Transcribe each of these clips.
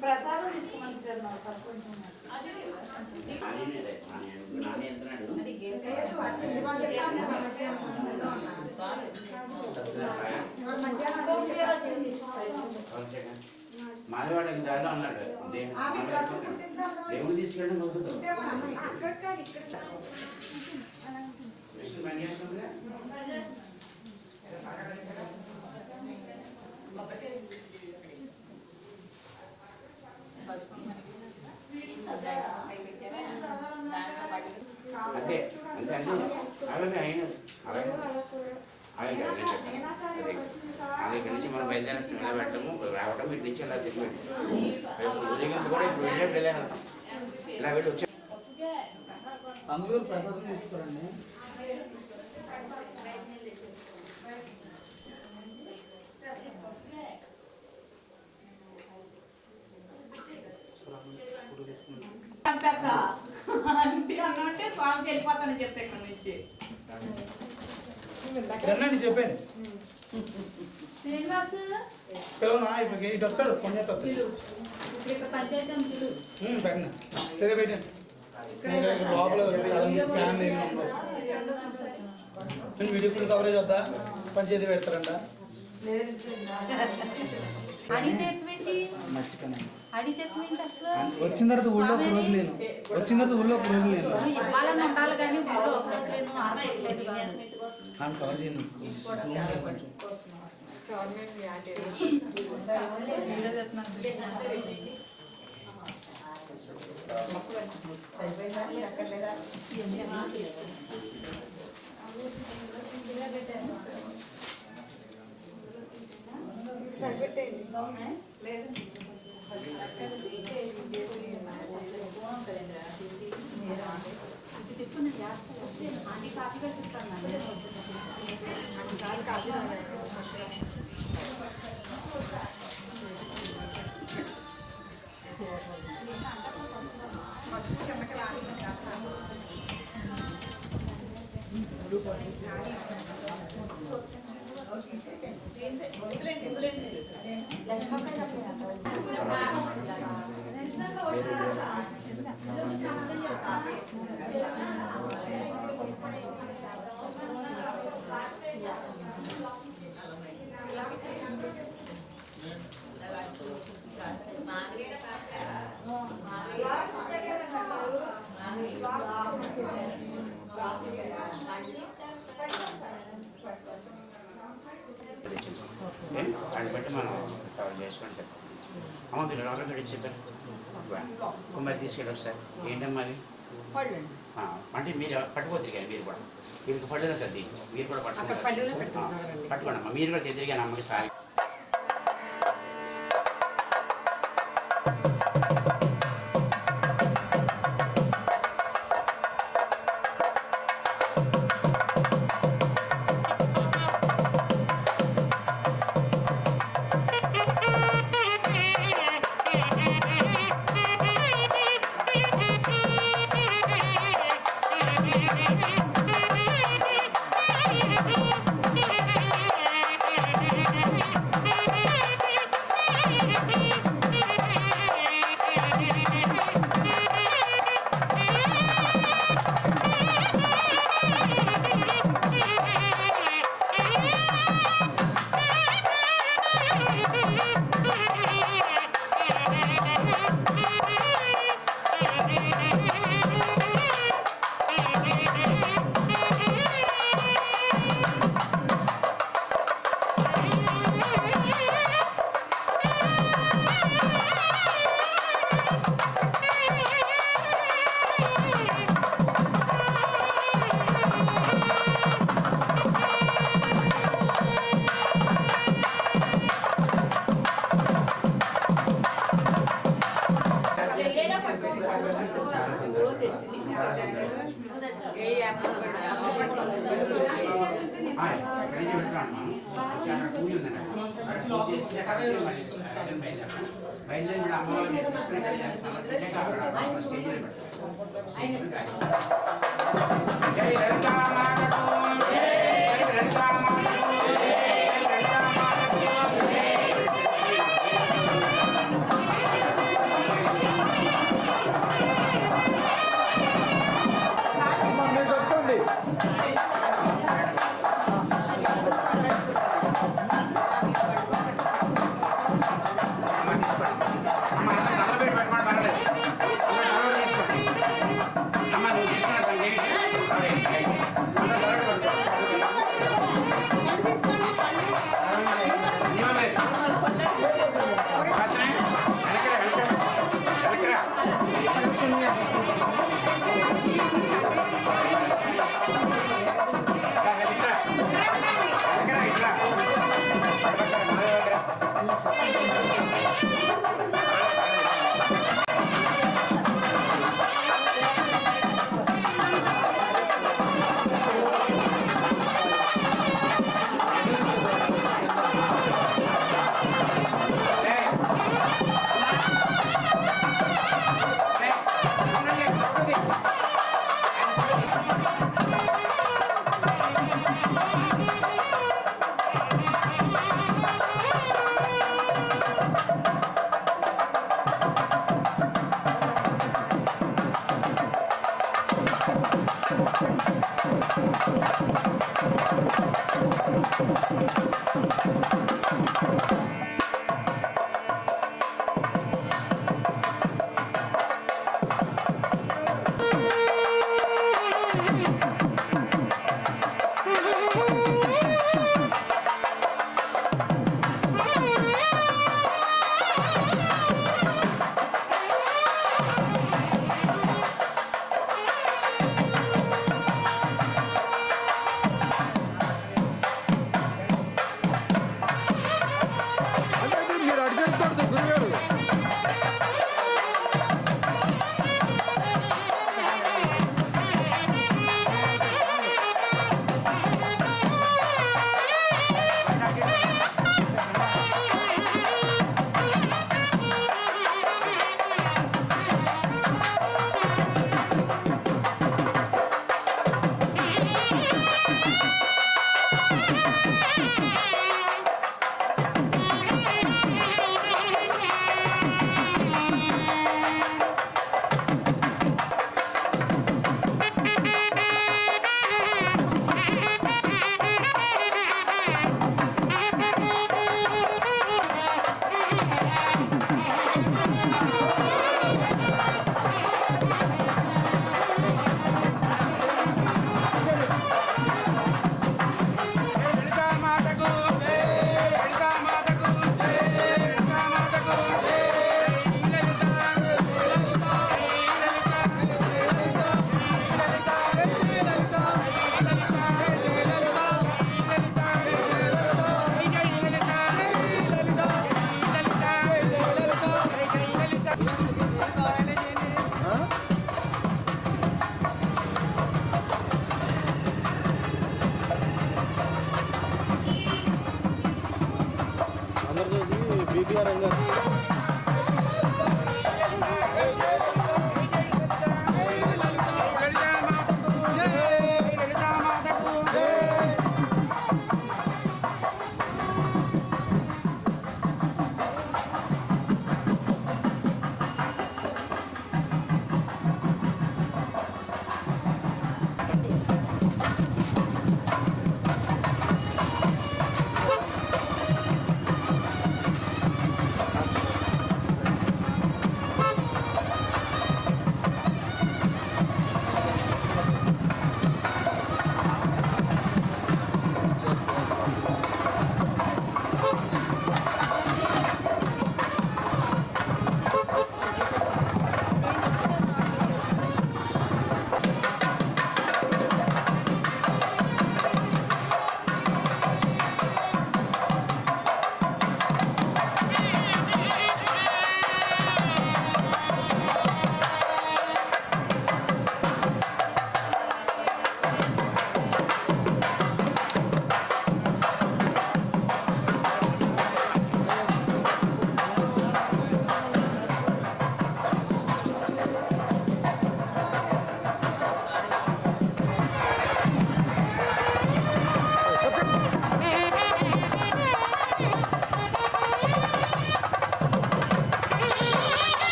ప్రసాదం తీసుకోమనిచ్చారు మాదివాడికి దారిలో అన్నాడు దేవుడు తీసుకెళ్ళడం అంతే అంతే అంతే అలాగే అయిన అలాగే అది ఇక్కడి నుంచి మనం బయలుదేరి నిలబెట్టము రావటం వీటి నుంచి అలా చెప్పి ఊరేగింపు కూడా ఇప్పుడు వెళ్ళేప్పుడు వెళ్ళాను ఇలా వెళ్ళి వచ్చా అందరూ ప్రసాదం తీసుకోరండి. అంటే స్వామికి వెళ్ళిపోతానని చెప్తే ఇక్కడ నుంచి చెప్పాను శ్రీనివాస్ ఇప్పుడు ఇటు వస్తాడు ఫోన్ చేస్తాడు లోపల ఫ్యామిలీ వీడియో ఫుల్ కవరేజ్ వద్దా పంచాయతీ పెడతారంట వచ్చిన తర్వాత ఊళ్ళో ఒక రోజు లేను ఇవ్వాలని ఉండాలి కానీ ఊళ్ళో ఒక రోజు లేను ఆడలేదు కాదు కవర్ చేయండి దాన్ని బట్టి మనం కవర్ చేసుకోండి సార్. అమ్మ మీరు లోపలికి వెళ్ళి చెప్పారు కుమ్మరి తీసుకెళ్ళారు సార్. ఏంటమ్మా అవి అంటే మీరు పట్టుకోవచ్చు కానీ మీరు కూడా వీరికి పడుతున్నా సార్ దీనికి మీరు కూడా పట్టుకోండి అమ్మా. మీరు కూడా తిరిగాను అమ్మకి సార్. ఇక్కడికి పెట్టుకున్నాను చాలా కూలి ఉందండి పూజ చేసి బయలుదేరి అమ్మవారిని తీసుకుని సమర్పించాక అక్కడ స్టేజ్లో పెడతారు. జై లలితా మాతకు జై లలితా మాతకు జై లలితా మాతకు అమ్మ తీసుకోండి అమ్మ అంతా నల్లబెట్టి పెట్టుకోండి పర్వాలేదు అందరూ తీసుకోండి అమ్మ నువ్వు తీసుకున్నా తను చేయించు అందరూ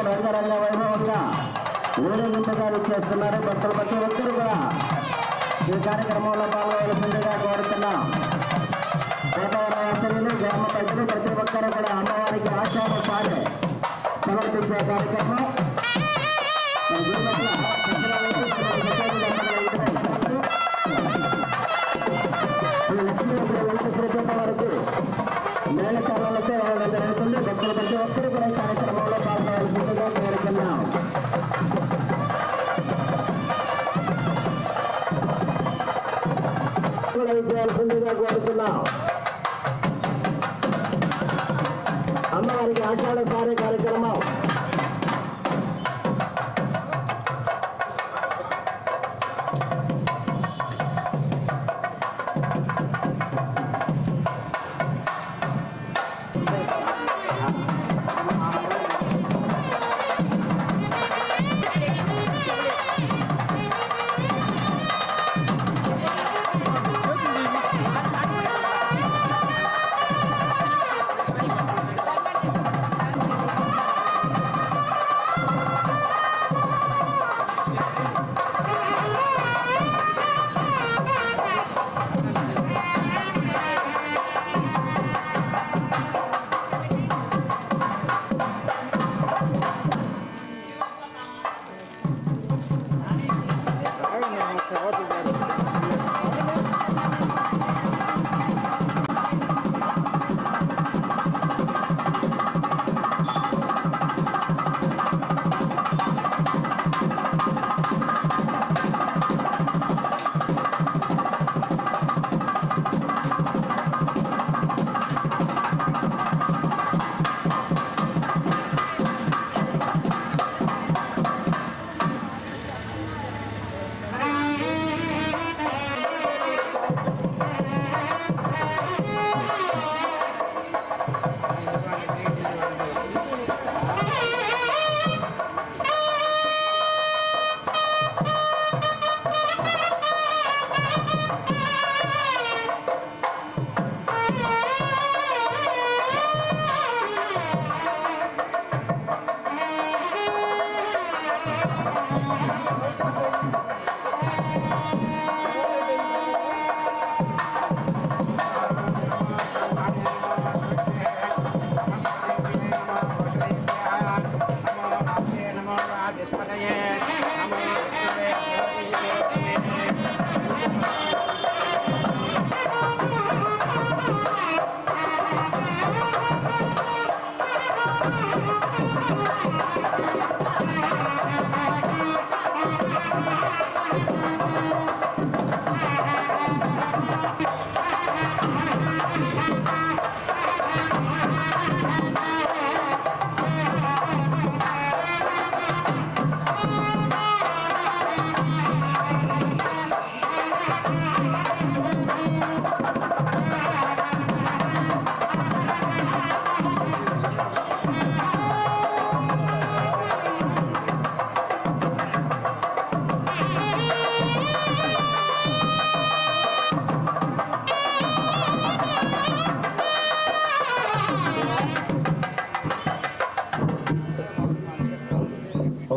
రంగరంగ వైభవంగా ఊరేగింపుగా చేస్తున్నారు. భక్తులు ప్రతి ఒక్కరు కూడా ఈ కార్యక్రమంలో పాల్గొనవలసిందిగా కోరుతున్నాం. వాతావరణాశ్రయులు గ్రామ ప్రజలు ప్రతి ఒక్కరు కూడా అమ్మవారికి ఆచార పాడే సమర్పించే కార్యక్రమం వరకు మేళకాలతో రావడం జరుగుతుంది. భక్తులు ప్రతి ఒక్కరు కూడా ఈ కార్యక్రమంలో పాల్గొనవలసిందిగా కోరుతున్నాం. చేయాల్సిందిగా కోరుతున్నాం. అమ్మవారికి ఆషాఢ సారే కార్యక్రమం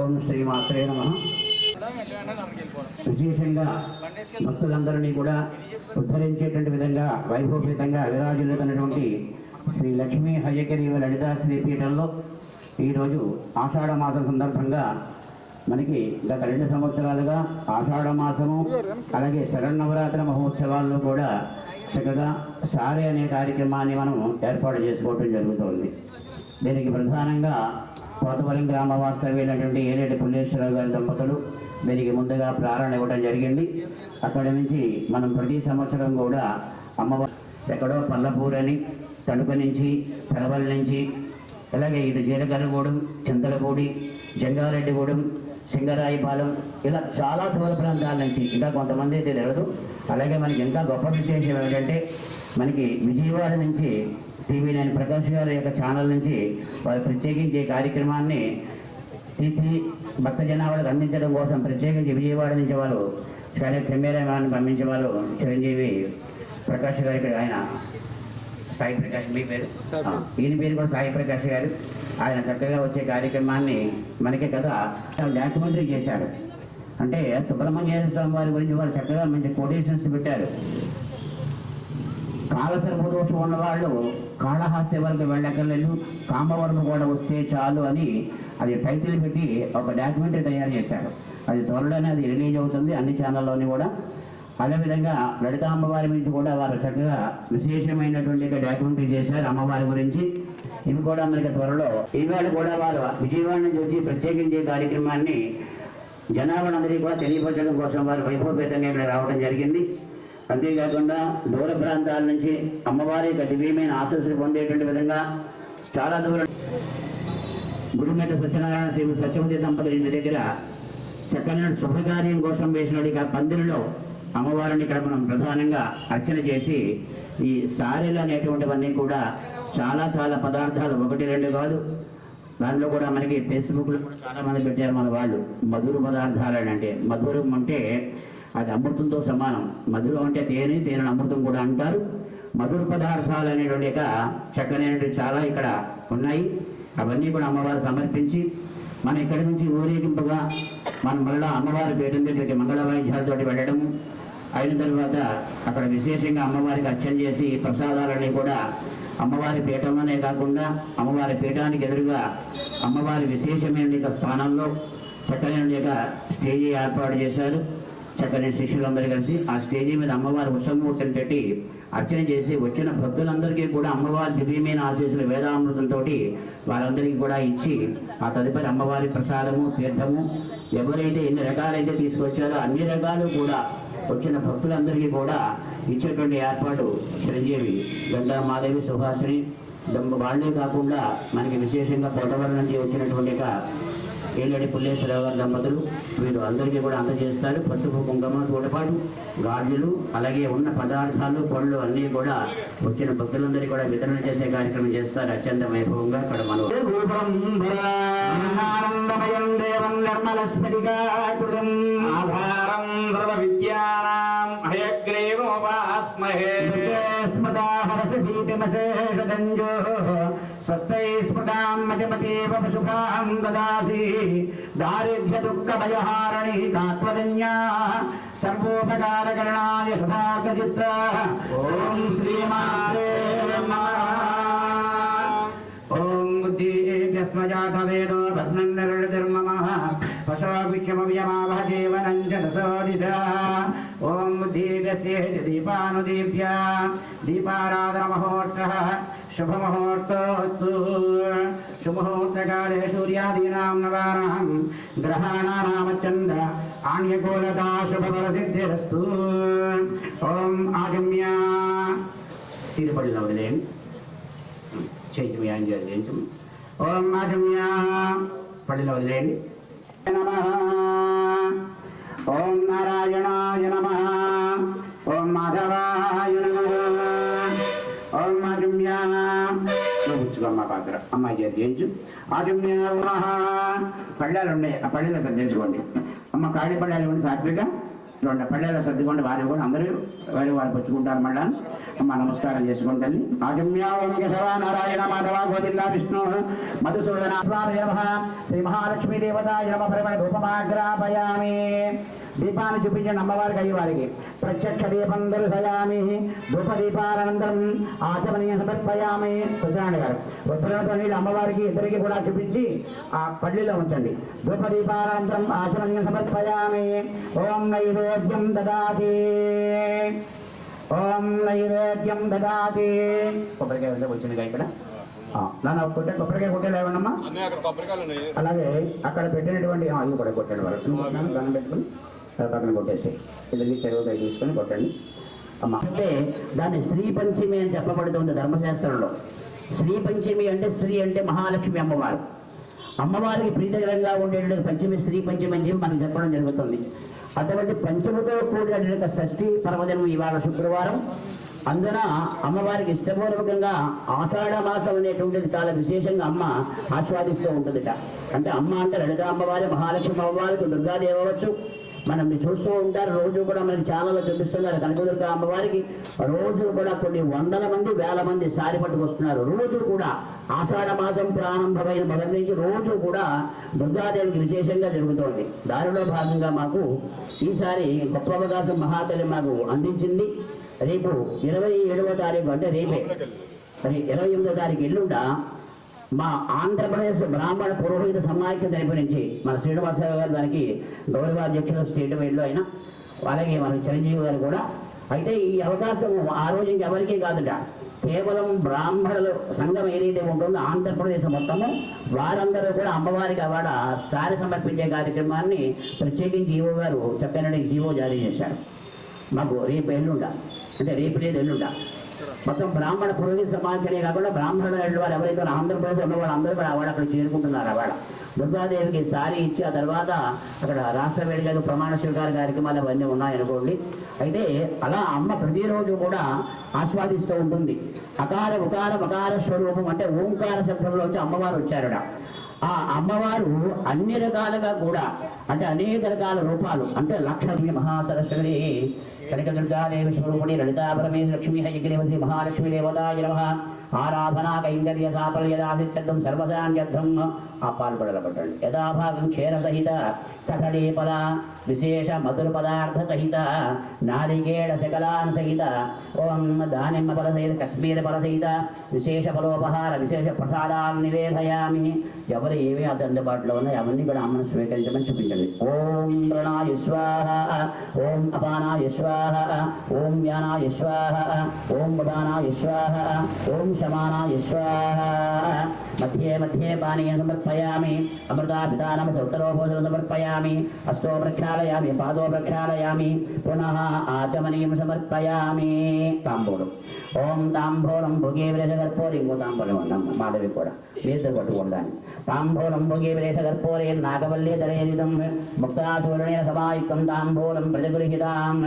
ఓం శ్రీమాత్రే నమః. విశేషంగా భక్తులందరినీ కూడా ఉద్ధరించేటువంటి విధంగా వైభవపేతంగా విరాజిల్లుతున్నటువంటి శ్రీ లక్ష్మీ హయగిరి లలితా శ్రీపీఠంలో ఈరోజు ఆషాఢ మాసం సందర్భంగా మనకి గత 2 సంవత్సరాలుగా ఆషాఢ మాసము అలాగే శరన్నవరాత్రి మహోత్సవాల్లో కూడా చక్కగా సారే అనే కార్యక్రమాన్ని మనం ఏర్పాటు చేసుకోవడం జరుగుతోంది. దీనికి ప్రధానంగా పోతవరం గ్రామ వాస్తవ్యులైనటువంటి ఏలేటి పుల్లేశ్వరరావు గారి దంపతులు దీనికి ముందుగా ప్రారంభం ఇవ్వడం జరిగింది. అక్కడి నుంచి మనం ప్రతి సంవత్సరం కూడా అమ్మవారు ఎక్కడో పల్లపూరని తణుకు నుంచి పెరవల్ నుంచి అలాగే ఇటు జీలకర్రగూడెం చింతలపూడి జంగారెడ్డిగూడెం సింగరాయిపాలెం ఇలా చాలా దూర ప్రాంతాల నుంచి ఇంకా కొంతమంది అయితే తెలియదు. అలాగే మనకి ఇంకా గొప్ప విశేషం ఏమిటంటే మనకి విజయవాడ నుంచి TV9 ప్రకాష్ గారి యొక్క ఛానల్ నుంచి వారు ప్రత్యేకించి ఈ కార్యక్రమాన్ని తీసి భక్త జనాభాలకు అందించడం కోసం ప్రత్యేకించి విజయవాడ నుంచి వారు కెమెరామ్యాన్ని పంపించే వారు చిరంజీవి ప్రకాష్ గారికి ఆయన సాయి ప్రకాష్ మీ పేరు ఈయన పేరు కూడా సాయి ప్రకాష్ గారు. ఆయన చక్కగా వచ్చే కార్యక్రమాన్ని మనకి కదా డాక్యుమెంటరీ చేశారు. అంటే సుబ్రహ్మణ్యేశ్వర స్వామి వారి గురించి వాళ్ళు చక్కగా మంచి కొటేషన్స్ పెట్టారు. కాలసర్పదోషం ఉన్నవాళ్ళు కాళహస్తి వరకు వెళ్ళక్కర్లేదు, కామవరం కూడా వస్తే చాలు అని అది టైటిల్ పెట్టి ఒక డాక్యుమెంటరీ తయారు చేశారు. అది త్వరలోనే అది రిలీజ్ అవుతుంది అన్ని ఛానల్లోని కూడా. అదేవిధంగా లలిత అమ్మవారి గురించి కూడా వారు చక్కగా విశేషమైనటువంటి డాక్యుమెంటరీ చేశారు అమ్మవారి గురించి. ఇవి కూడా మనకి త్వరలో ఈవేళ కూడా వారు విజయవాడ నుంచి వచ్చి ప్రత్యేకించే కార్యక్రమాన్ని జనాభానందరికీ కూడా తెలియపరచడం కోసం వారు వైభవపేతంగా ఇక్కడ రావడం జరిగింది. అంతేకాకుండా దూర ప్రాంతాల నుంచి అమ్మవారి యొక్క దివ్యమైన ఆశీస్సులు పొందేటువంటి విధంగా చాలా దూరం గురుమేట సత్యనారాయణ శ్రీ సత్యవతి దంపతుల ఇంటి దగ్గర చక్కని శుభకార్యం కోసం వేసిన పందిరిలో అమ్మవారిని ఇక్కడ మనం ప్రధానంగా అర్చన చేసి ఈ సారెలు అనేటువంటివన్నీ కూడా చాలా చాలా పదార్థాలు 1-2 కాదు. దాంట్లో కూడా మనకి ఫేస్బుక్లో కూడా చాలా మంది పెట్టారు మన వాళ్ళు. మధుర పదార్థాలు అంటే మధురం అంటే అది అమృతంతో సమానం. మధురం అంటే తేనెను అమృతం కూడా అంటారు. మధుర పదార్థాలు అనేటువంటి చక్కనైనటువంటి చాలా ఇక్కడ ఉన్నాయి. అవన్నీ కూడా అమ్మవారు సమర్పించి మన ఇక్కడి నుంచి ఊరేగింపుగా మనం మళ్ళీ అమ్మవారి పీఠం దగ్గరికి మంగళ వాయిద్యాలతోటి వెళ్ళడము అయిన తర్వాత అక్కడ విశేషంగా అమ్మవారికి అర్చన చేసి ప్రసాదాలన్నీ కూడా అమ్మవారి పీఠంలోనే కాకుండా అమ్మవారి పీఠానికి ఎదురుగా అమ్మవారి విశేషమైన స్థానంలో చక్కని స్టేజీ ఏర్పాటు చేశారు. చక్కని శిష్యులందరూ కలిసి ఆ స్టేజీ మీద అమ్మవారి ఉత్సవమూర్తిని పెట్టి అర్చన చేసి వచ్చిన భక్తులందరికీ కూడా అమ్మవారి దివ్యమైన ఆశీస్సులు వేదామృతంతో వారందరికీ కూడా ఇచ్చి ఆ తదుపరి అమ్మవారి ప్రసాదము తీర్థము ఎవరైతే ఎన్ని రకాలైతే తీసుకొచ్చారో అన్ని రకాలు కూడా వచ్చిన భక్తులందరికీ కూడా ఇచ్చేటువంటి ఏర్పాటు చిరంజీవి గంగా మాదేవి సుహాసిని వాళ్ళే కాకుండా మనకి విశేషంగా పోతవరం నుంచి వచ్చినటువంటి ఏలేటి పుల్లేశ్వరరావు గారి దంపతులు వీరు అందరికీ కూడా అందజేస్తారు. పసుపు కుంకుమతో పాటు గాజులు అలాగే ఉన్న పదార్థాలు పళ్ళు అన్నీ కూడా వచ్చిన భక్తులందరికీ కూడా వితరణ చేసే కార్యక్రమం చేస్తారు అత్యంత వైభవంగా. అక్కడ మనం స్వస్థై స్మృతాం మతిమతేవ పశుభాం దదాసి దారిద్ర్య దుఃఖ భయహారణి కాత్వదన్యా సర్వోపకారకరణాయ శుభార్గచిత్ర. ఓం శ్రీమాత్రే నమః. ఓం బుద్ధిర్యస్మజాత వేదో భద్రం నిర్మమః పశోభిక్షమవ్యమావహ జీవనం చ దశోదిశ. ఓం బుద్ధిర్యస్య దీపానుదీప్య దీపారాధన మహోర్తః శుభముహూర్తోస్తు. శుభముహూర్తకాలే సూర్యాదీనాం నవానాం గ్రహాణానామచంద ఆణ్యకూలతా శుభఫలసిద్ధిరస్తు. ఓం ఆగమ్య తీరుపడిలో వదిలేయండి చైత్యమయాన్ని చేయించు. ఓం ఆగమ్య పడిలో వదిలేయండి. నమః. ఓం నారాయణాయ నమః. ఓం మాధవాయ నమః. ఓం ఆగమ్య కూర్చుకోమ్మ పాత్ర అమ్మాయి చేతి చేయించు. ఆగమ్య పళ్ళాలు ఉన్నాయి ఆ పళ్ళలో సర్దేసుకోండి. అమ్మ కాళీ పళ్ళాలు ఇవ్వండి సాత్విక రెండు పళ్ళేలో సర్దుకుంటే వారిని కూడా అందరూ వారు పుచ్చుకుంటారు. మళ్ళా అమ్మ నమస్కారం చేసుకుంటుంది. నారాయణ మాధవ గోవింద విష్ణు మధుసూదన స్వామి నమః. శ్రీ మహాలక్ష్మీ దేవతాయ నమః. పరిమళ ధూపమాగ్రాపయామి. దీపాన్ని చూపించండి అమ్మవారికి అయ్యవారికి. ప్రత్యక్ష దీపం దర్శయామి. ధూపదీపానంతరం ఆచమనీయ సమర్పయామి. సత్యనారాయణ గారు ఉత్తరంతో నీళ్ళు అమ్మవారికి ఇద్దరికి కూడా చూపించి ఆ పల్లిలో ఉంచండి. ధూపదీపానంతరం ఆచమనీయ సమర్పయామి. ఓం నైవేద్యం దదాతి. ఓం నైవేద్యం దదాతి. కొబ్బరికాయ ఉంటే వచ్చిందిగా ఇక్కడ. నాన్న కొబ్బరికాయ కొట్టేలా ఏమన్నమ్మా? అలాగే అక్కడ పెట్టినటువంటి ఇవి కూడా కొట్టండి. వాళ్ళు దాన్ని పెట్టుకుని పక్కన కొట్టేసి ఇద్దరికి చెరువుకాయ తీసుకొని కొట్టండి అమ్మ. అంటే దాన్ని శ్రీ పంచమి అని చెప్పబడుతుంది ధర్మశాస్త్రంలో. శ్రీ పంచమి అంటే స్త్రీ అంటే మహాలక్ష్మి అమ్మవారు. అమ్మవారికి ప్రీతికరంగా ఉండేటువంటి పంచమి శ్రీ పంచమి అని చెప్పి మనకు చెప్పడం జరుగుతుంది. అటువంటి పంచమితో కూడిన షష్ఠి పర్వదినం ఇవాళ శుక్రవారం. అందున అమ్మవారికి ఇష్టపూర్వకంగా ఆషాఢ మాసం అనేటువంటిది చాలా విశేషంగా అమ్మ ఆస్వాదిస్తూ ఉంటుందిట. అంటే అమ్మ అంటే లలిత అమ్మవారి, మహాలక్ష్మి అమ్మవారికి, దుర్గాదేవి అవ్వచ్చు. మనం చూస్తూ ఉంటారు, రోజు కూడా మనకి ఛానల్లో చూపిస్తున్నారు. కనకదుర్గ అమ్మవారికి రోజు కూడా కొన్ని వందల మంది, వేల మంది సారి పట్టుకొస్తున్నారు. రోజు కూడా ఆషాఢ మాసం ప్రారంభమైన మొదటి నుంచి రోజు కూడా దుర్గాదేవికి విశేషంగా జరుగుతోంది. దానిలో భాగంగా మాకు ఈసారి గొప్ప అవకాశం మహాతల్లి మాకు అందించింది. రేపు 27వ తారీఖు అంటే రేపే 28వ తారీఖు ఎల్లుండ మా ఆంధ్రప్రదేశ్ బ్రాహ్మణ పురోహిత సమాఖ్య తరపు నుంచి మన శ్రీనివాసరావు గారు దానికి గౌరవాధ్యక్షులు స్టేట్ వైడ్లో అయినా, అలాగే మన చిరంజీవి గారు కూడా. అయితే ఈ అవకాశం ఆ రోజు ఇంకెవరికీ కాదుట, కేవలం బ్రాహ్మణుల సంఘం ఏదైతే ఉంటుందో ఆంధ్రప్రదేశ్ మొత్తము వారందరూ కూడా అమ్మవారికి అవాడ సారి సమర్పించే కార్యక్రమాన్ని ప్రత్యేకించి ఈవో గారు చక్కని జీవో జారీ చేశారు. మాకు రేపు ఎల్లుండ అంటే రేపు లేదు ఎల్లుండ మొత్తం బ్రాహ్మణ పురోహిత సమాఖ్యనే కాకుండా బ్రాహ్మణుల వారు ఎవరైతే ఆంధ్రప్రదేశ్ ఉన్న వాళ్ళు అందరూ కూడా అవాడ అక్కడ చేరుకుంటున్నారు. అవాడ దుర్గాదేవికి సారీ ఇచ్చి ఆ తర్వాత అక్కడ రాష్ట్ర వేడుకలు ప్రమాణ స్వీకార కార్యక్రమాలు అవన్నీ ఉన్నాయనుకోండి. అయితే అలా అమ్మ ప్రతిరోజు కూడా ఆస్వాదిస్తూ ఉంటుంది. అకార ఉకార మకార స్వరూపం అంటే ఓంకార శబ్దంలో వచ్చి అమ్మవారు వచ్చారుడ. ఆ అమ్మవారు అన్ని రకాలుగా కూడా అంటే అనేక రకాల రూపాలు అంటే లక్ష్మీ మహాసరస్వతి కనకదుర్గాదేవి స్వరూపిణి లలితా పరమేశ్వరి లక్ష్మీ హయగ్రీవతి మహాలక్ష్మీ దేవతాయ నమః. ఆరాధనా కైంకర్య సాఫల్యదాసిత్యర్థం సర్వసాన్యర్థం ఆ పాల్పడల పట్టండి. యథాభాగం క్షీర సహిత కథళీపద విశేష మధుర పదార్థ సహిత నారికేళ శకలాన్ సహిత ఓం దానిమ్మ ఫల సహిత కశ్మీర ఫల సహిత విశేష ఫలోపహార విశేష ప్రసాదాన్ని నివేదయామి. ఎవరు ఏవి అందుబాటులో ఉన్నాయి అవన్నీ కూడా అమ్మను స్వీకరించమని చూపించండి. ఓం ప్రణాయ స్వాహ, ఓం అపానాయ స్వాహ, ఓం వ్యానాయ స్వాహ, ఓం ఉదానాయ స్వాహ, ఓం శమానాయ స్వాహ. మధ్యే మధ్యే పానీయం సమర్పయామి. అమృతాభిధానం ఉత్తరోభోజనం సమర్పయామి. హస్తో ప్రక్షాళయామి, పాదో ప్రక్షాళయామి, పునః ఆచమనీయం సమర్పయామి. తాంబూలం. ఓం తాంబూలం భుగే విరేషగర్పూరి. ఇంకో తాంబూలం ఉన్నాం మాధవి కూడా మీరు పట్టుకుంటాను. తాంబూలం భుగే విరేషగర్పూరే నాగవల్లి ధరేరితం ముక్తాచూర్ణేన సమాయుక్తం తాంబూలం ప్రతిగృహీతాం.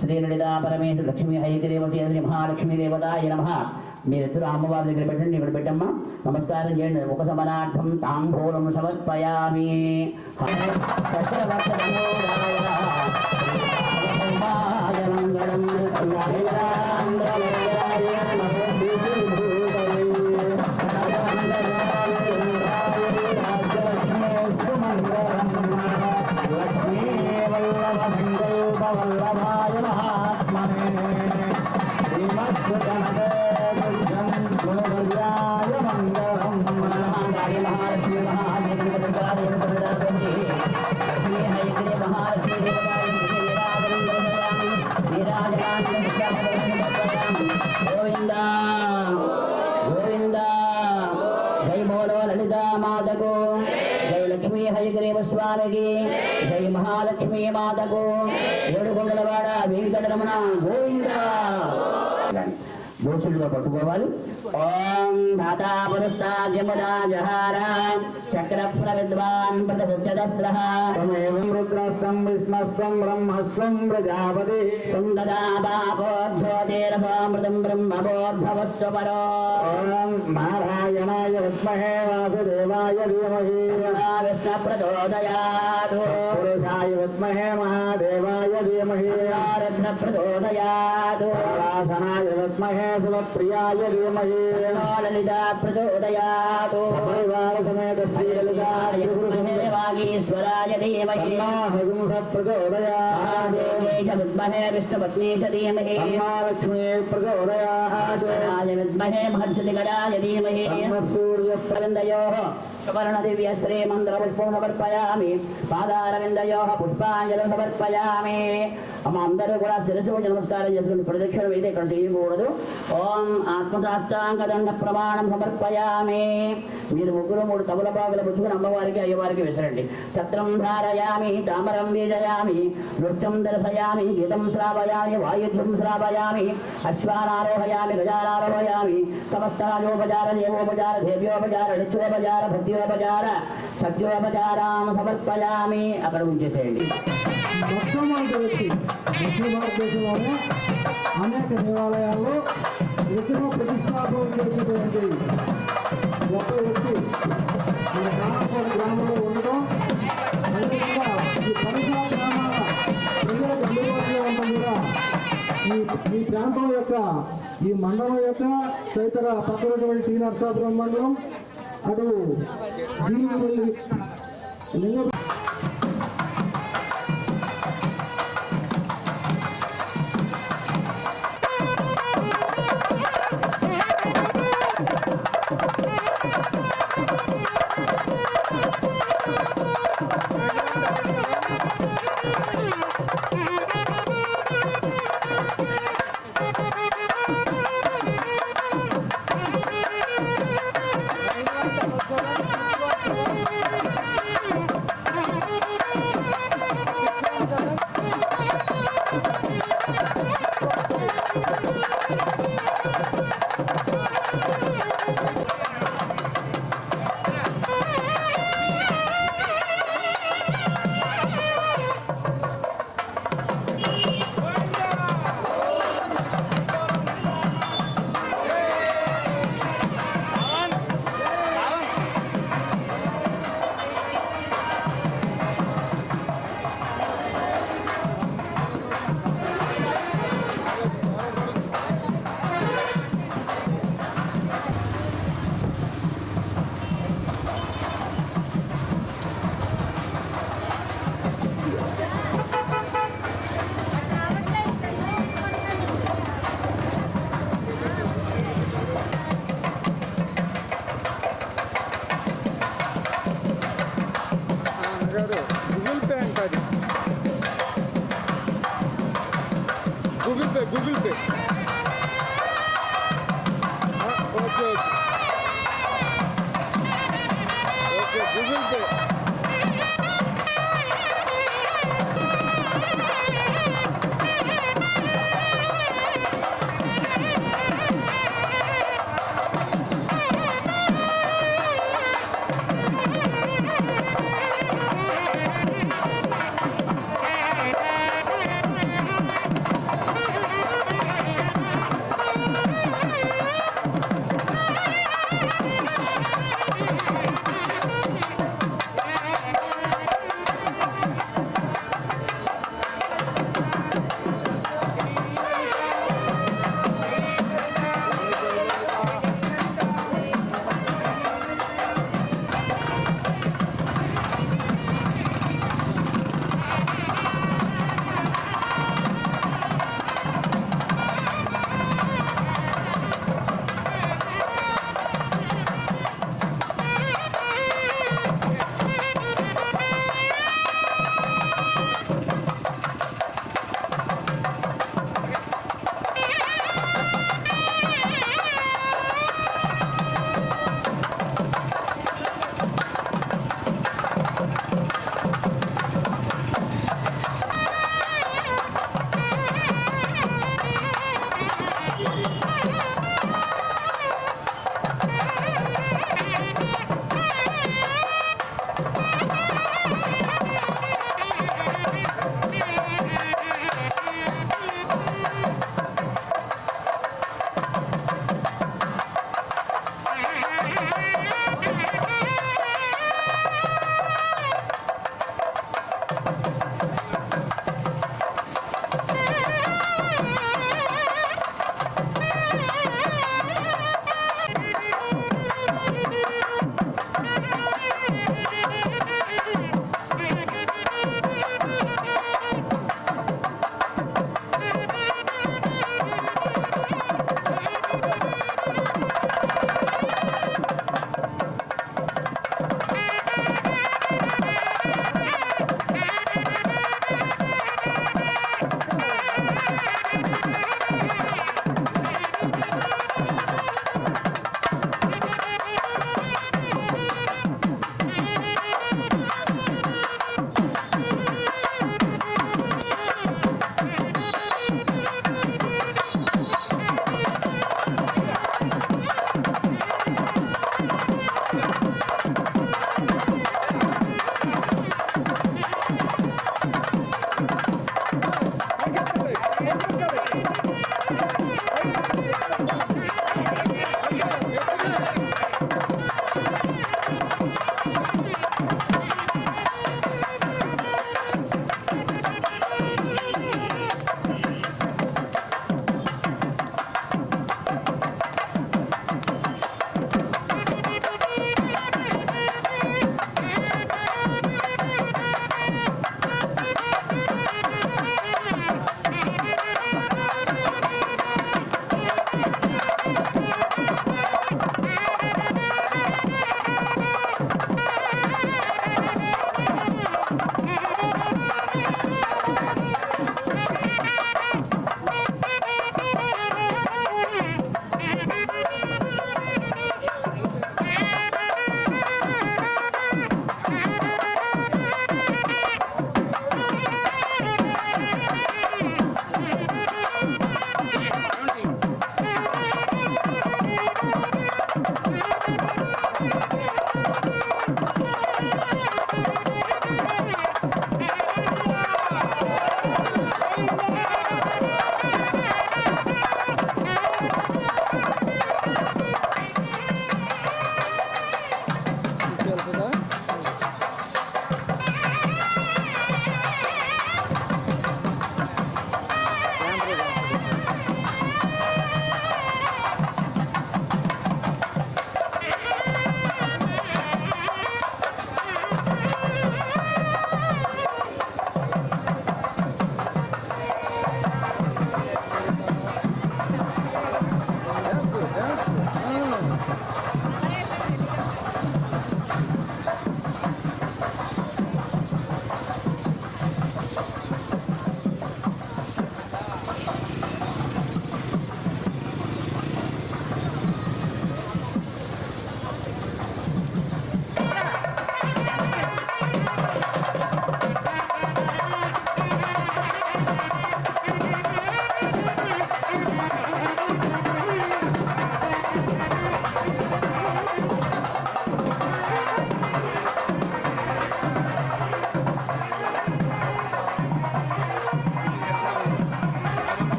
శ్రీలలితా పరమేశ్వరి లక్ష్మీ హయగ్రీవతి శ్రీ మహాలక్ష్మీ దేవతాయ నమః. మీరిద్దరు అమ్మవారి దగ్గర పెట్టండి, ఇక్కడ పెట్టమ్మా. నమస్కారం చేయండి. ముఖ సమనార్థం తాంబూలం సమర్పయామి. స్వామికి జై మహాలక్ష్మీ మాతకు. ఏడుకొండలవాడ వెంకటరమణ గోవింద. దోషులుగా పట్టుకోవాలి. ఓం ధాతా పురస్తాద్యముదా జహార చక్ర ప్రవిద్వాన్ ప్రదసత్యదస్రః తమేవం రుద్రస్తం విష్ణస్తం బ్రహ్మస్వం ప్రజాపతి సుందదా బాపో జ్యోతిరసామృతం బ్రహ్మబోద్ధవస్వ పరో ఓం నారాయణాయ విద్మహే వాసుదేవాయ ధీమహి విష్ణు ప్రచోదయాత్ పురుషాయ విద్మహే మహాదేవాయ ధీమహి రుద్ర ప్రచోదయాత్ ఆరాధనాయ విద్మహే శివప్రియాయ ధీమహి లలిత ప్రచోదయాత్ పరివార సమేత శ్రీ లలితాయ విద్మహే వాగీశ్వరాయ ధీమహి హంస ప్రచోదయాత్ విద్మహే విష్ణుపత్ని చ ధీమహి లక్ష్మీ ప్రచోదయాత్ విద్మహే మహర్షిగరాయ ధీమహి సూర్య ప్రవిందయోః సువర్ణ దివ్య శ్రీ మంత్ర పుష్పం సమర్పయామి పాదారవిందయోః పుష్పాంజలి సమర్పయామి అమ్మ అందరూ కూడా శిరస్సు నమస్కారం చేసుకుని ప్రదక్షిణ అయితే ఇక్కడ చేయకూడదు. ఓం ఆత్మశాస్త్రాంగదండ ప్రమాణం సమర్పయామి. మీరు ముగ్గురు 3 తమలపాకులు పుచ్చుకుని అమ్మవారికి అయ్యవారికి విసరండి. ఛత్రం ధారయామి చామరం బీజయామి నృత్యం దర్శయామి గీతం శ్రావయామి వాయుధ్యం శ్రావయామి అశ్వానారోహయామి గజానారోహయామి సమస్తరాజోపచార దేవోపచార దేవ్యోపచార నిత్యోపచార భక్త్యోపచార సత్యోపచారాం సమర్పయామి. అక్కడ ఉంచేసేయండి. మొట్టమొదటి దక్షిణ భారతదేశంలోనే అనేక దేవాలయాల్లో విగ్రహ ప్రతిష్టాపన చేసినటువంటి గొప్ప వ్యక్తి మన కానాపూర్ గ్రామంలో ఉండటం, అదేవిధంగా ఈ పరిసర గ్రామాల ప్రజలకు అందుబాటులో ఉండటం కూడా ఈ ప్రాంతం యొక్క ఈ మండలం యొక్క తదితర పక్కనటువంటి టీ నరసాపురం మండలం అటు దీనిపల్లి లింగ గూగుల్ పే అంట అది. Google pay okay okay okay Google pay.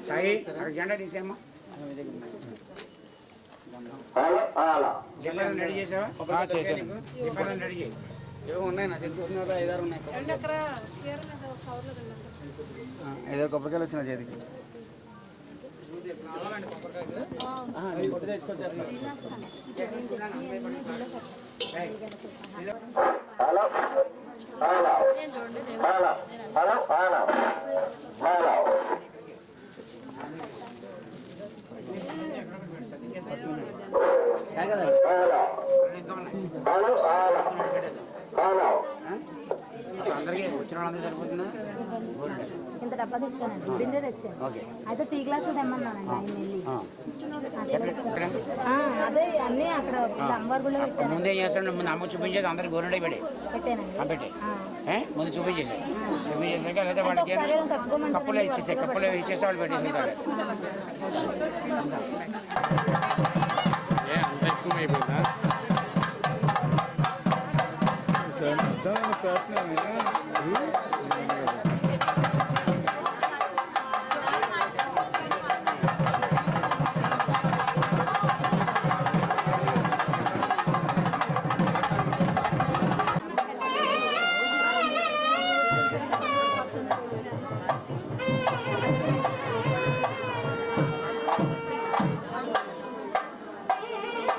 Sai జెండా తీసేమ్మా. డిఫరెంట్ రెడీ చేసావా? డిఫరెంట్ రెడీ చేయి. ఏమో ఉన్నాయి నా చేతికి 5-6 ఉన్నాయి. 5 కొబ్బరికాయలు వచ్చిన చేతికి. Hello hello hello hello hello hello అందరికీ వచ్చిన వాళ్ళందరూ సరిపోతుందా? ఇంత డబ్బా తెచ్చానండి, బిందె తెచ్చాను. అయితే టీ గ్లాసులు తెమ్మన్నానండి ఆయన వెళ్ళి. అదే అన్నీ అక్కడ అమ్మవారి గుళ్ళో పెట్టాను. ముందే చేస్తాడు, ముందు అమ్మ చూపించేది అందరికి గోరెండే పెట్టానండి. పెట్టి ముందు చూపించేసాడు. చూపించేసాక లేదా వాళ్ళకి కప్పులో ఇచ్చేసాయి. కప్పులో ఇచ్చేసి వాళ్ళు పెట్టేసారు. అంత ఎక్కువ అయిపోయిందా?